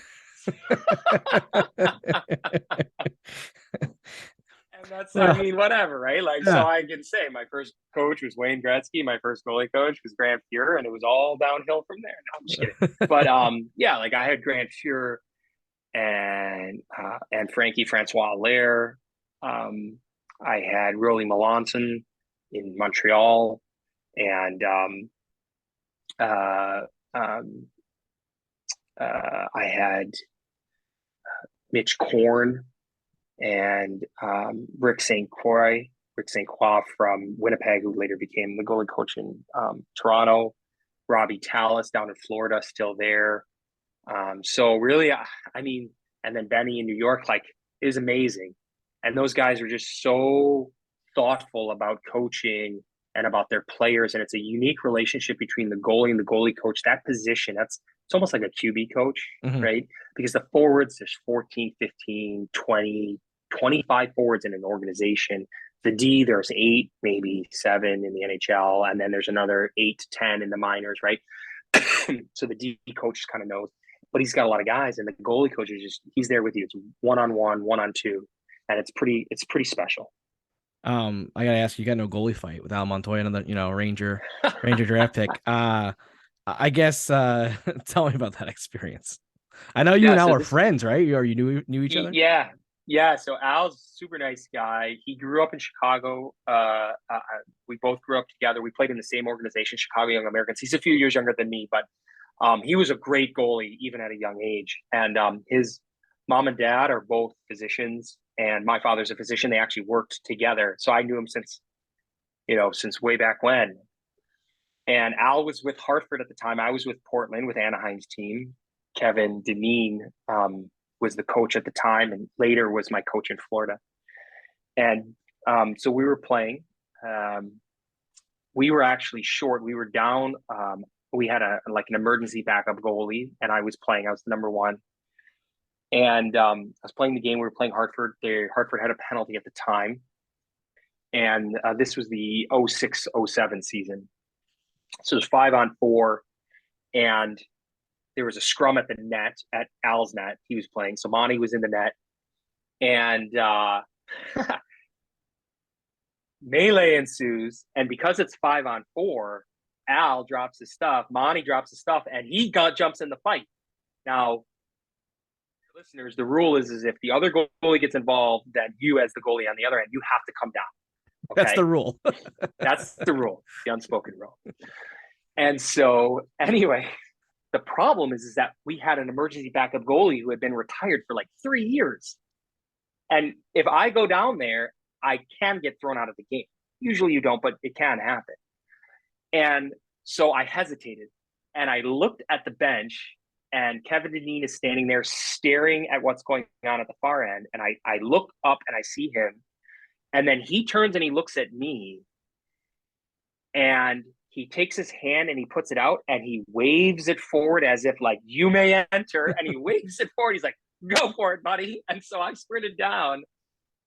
that's, whatever, right? So I can say my first coach was Wayne Gretzky. My first goalie coach was Grant Fuhrer, and it was all downhill from there. No, I'm just kidding. But I had Grant Fuhrer and Francois Allaire. I had Rolly Melanson in Montreal, and uh, um, I had Mitch Korn and Rick St. Croix from Winnipeg, who later became the goalie coach in Toronto. Robbie Tallis down in Florida, still there. So really, I mean, and then Benny in New York, like, is amazing. And those guys are just so thoughtful about coaching and about their players. And it's a unique relationship between the goalie and the goalie coach. That position, it's almost like a QB coach, Mm-hmm. right? Because the forwards, there's 14, 15, 20, 25 forwards in an organization. The D, there's 8, maybe 7 in the NHL. And then there's another 8 to 10 in the minors, right? So the D coach kind of knows, but he's got a lot of guys, and the goalie coach is he's there with you. It's 1-on-1, 1-on-2, and it's pretty special. I gotta ask you, got no goalie fight with Al Montoya, another, Ranger draft pick. I guess tell me about that experience. I know you and Al are friends, right? You knew each other? Yeah. So Al's a super nice guy. He grew up in Chicago. We both grew up together. We played in the same organization, Chicago Young Americans. He's a few years younger than me, but he was a great goalie even at a young age. And his mom and dad are both physicians, and my father's a physician. They actually worked together, so I knew him since way back when. And Al was with Hartford at the time. I was with Portland, with Anaheim's team. Kevin Dineen was the coach at the time, and later was my coach in Florida. And so we were playing. We were actually short. We were down. We had an emergency backup goalie, and I was playing. I was the number one. And I was playing the game. We were playing Hartford. Hartford had a penalty at the time. And this was the 06-07 season. So it was 5-on-4. And there was a scrum at the net, at Al's net. He was playing. So Monty was in the net. And melee ensues. And because it's 5-on-4, Al drops his stuff, Monty drops his stuff, and he jumps in the fight. Now, listeners, the rule is if the other goalie gets involved, then you, as the goalie on the other end, you have to come down. Okay? That's the rule. That's the rule, the unspoken rule. And so, anyway, the problem is that we had an emergency backup goalie who had been retired for like 3 years. And if I go down there, I can get thrown out of the game. Usually you don't, but it can happen. And so I hesitated, and I looked at the bench, and Kevin Dineen is standing there staring at what's going on at the far end. And I look up and I see him, and then he turns and he looks at me, and he takes his hand and he puts it out and he waves it forward as if like, you may enter. And he waves it forward. He's like, go for it, buddy. And so I sprinted down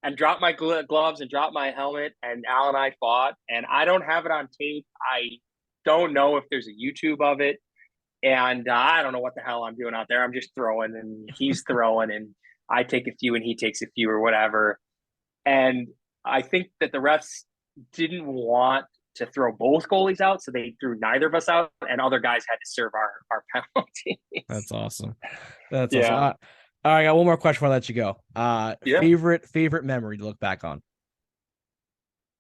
and dropped my gloves and dropped my helmet, and Al and I fought. And I don't have it on tape. I don't know if there's a YouTube of it. And I don't know what the hell I'm doing out there. I'm just throwing, and he's throwing, and I take a few and he takes a few or whatever. And I think that the refs didn't want to throw both goalies out, so they threw neither of us out, and other guys had to serve our penalties. That's awesome. That's awesome. All right, I got one more question before I let you go. Favorite memory to look back on?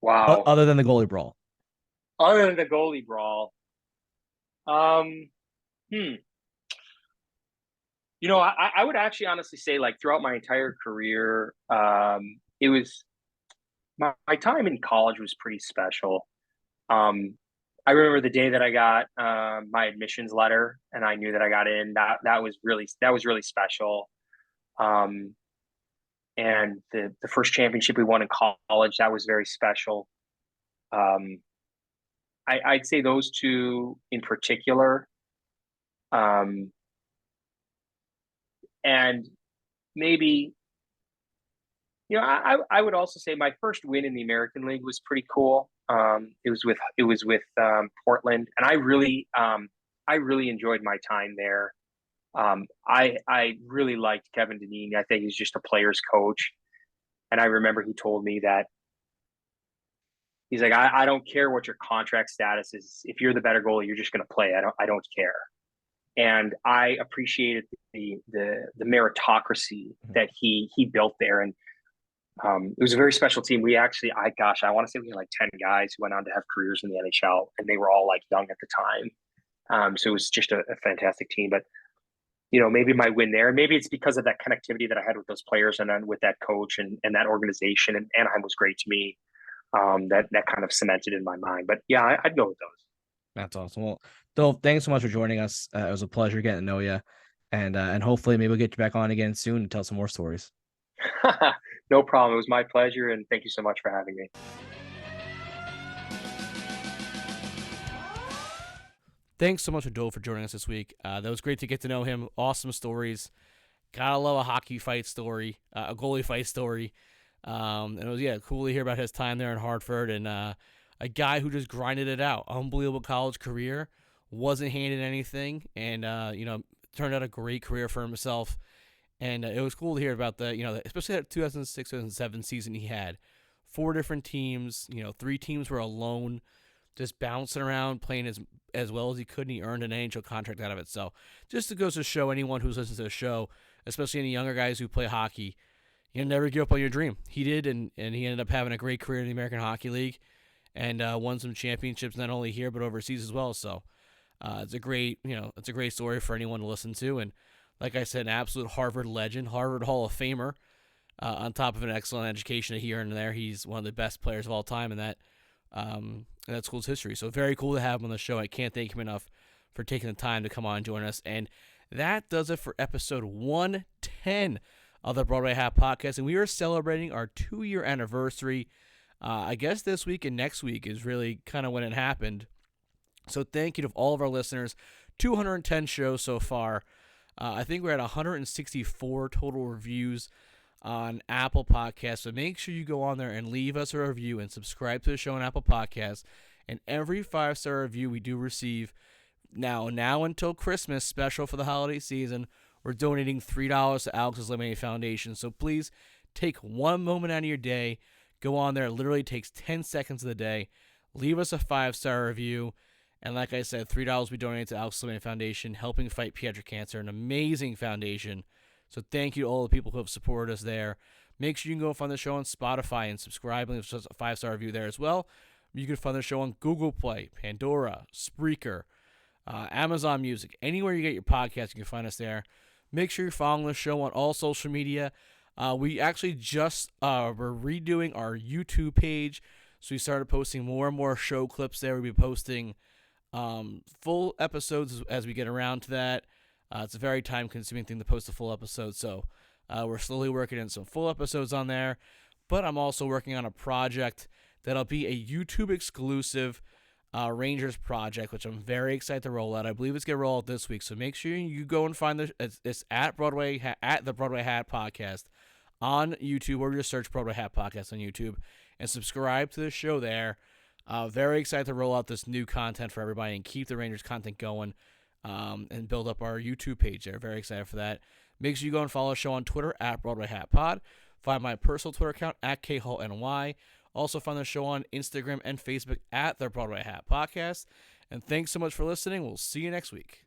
Wow. Other than the goalie brawl. Other than the goalie brawl. I would actually honestly say, like, throughout my entire career, it was my time in college was pretty special. I remember the day that I got my admissions letter, and I knew that I got in. That was really special. And the first championship we won in college, that was very special. I'd say those two in particular. And maybe, I would also say my first win in the American League was pretty cool. It was with Portland, and I really enjoyed my time there. I really liked Kevin Dineen. I think he's just a player's coach. And I remember he told me that he's like, I don't care what your contract status is. If you're the better goalie, you're just going to play. I don't care. And I appreciated the meritocracy that he built there. And It was a very special team. We actually, I want to say we had like 10 guys who went on to have careers in the NHL, and they were all like young at the time. So it was just a fantastic team. But maybe my win there, maybe it's because of that connectivity that I had with those players and then with that coach and that organization. And Anaheim was great to me. That kind of cemented in my mind. But yeah, I'd go with those. That's awesome. Well, Dov, thanks so much for joining us. It was a pleasure getting to know you, and hopefully maybe we'll get you back on again soon and tell some more stories. No problem. It was my pleasure, and thank you so much for having me. Thanks so much to Dov for joining us this week. That was great to get to know him. Awesome stories. Gotta love a hockey fight story, a goalie fight story. And it was cool to hear about his time there in Hartford, and a guy who just grinded it out. Unbelievable college career, wasn't handed anything, and turned out a great career for himself. And it was cool to hear about especially that 2006-2007 season he had. 4 different teams, 3 teams were alone, just bouncing around, playing as well as he could, and he earned an NHL contract out of it. So just to goes to show anyone who's listening to the show, especially any younger guys who play hockey, never give up on your dream. He did, and he ended up having a great career in the American Hockey League, and won some championships not only here but overseas as well. So it's a great story for anyone to listen to. And like I said, an absolute Harvard legend, Harvard Hall of Famer. On top of an excellent education here and there, he's one of the best players of all time in that school's history. So very cool to have him on the show. I can't thank him enough for taking the time to come on and join us. And that does it for episode 110 of the Broadway Hat Podcast. And we are celebrating our 2-year anniversary. I guess this week and next week is really kind of when it happened. So thank you to all of our listeners. 210 shows so far. I think we're at 164 total reviews on Apple Podcasts. So make sure you go on there and leave us a review and subscribe to the show on Apple Podcasts. And every 5-star review we do receive now until Christmas, special for the holiday season, we're donating $3 to Alex's Lemonade Foundation. So please take one moment out of your day, go on there. It literally takes 10 seconds of the day. Leave us a 5-star review. And like I said, $3 we donate to Alex's Lemonade Foundation, helping fight pediatric cancer, an amazing foundation. So thank you to all the people who have supported us there. Make sure you can go find the show on Spotify and subscribe and leave us a 5-star review there as well. You can find the show on Google Play, Pandora, Spreaker, Amazon Music. Anywhere you get your podcast, you can find us there. Make sure you're following the show on all social media. We actually just we're redoing our YouTube page. So we started posting more and more show clips there. We'll be posting full episodes as we get around to that. It's a very time-consuming thing to post a full episode, so we're slowly working in some full episodes on there. But I'm also working on a project that'll be a YouTube-exclusive Rangers project, which I'm very excited to roll out. I believe it's going to roll out this week, so make sure you go and find it's at the Broadway Hat Podcast on YouTube, or just search Broadway Hat Podcast on YouTube and subscribe to the show there. Very excited to roll out this new content for everybody and keep the Rangers content going. And build up our YouTube page there. Very excited for that. Make sure you go and follow the show on Twitter at Broadway Hat Pod. Find my personal Twitter account at KHallNY. Also find the show on Instagram and Facebook at the Broadway Hat Podcast. And thanks so much for listening. We'll see you next week.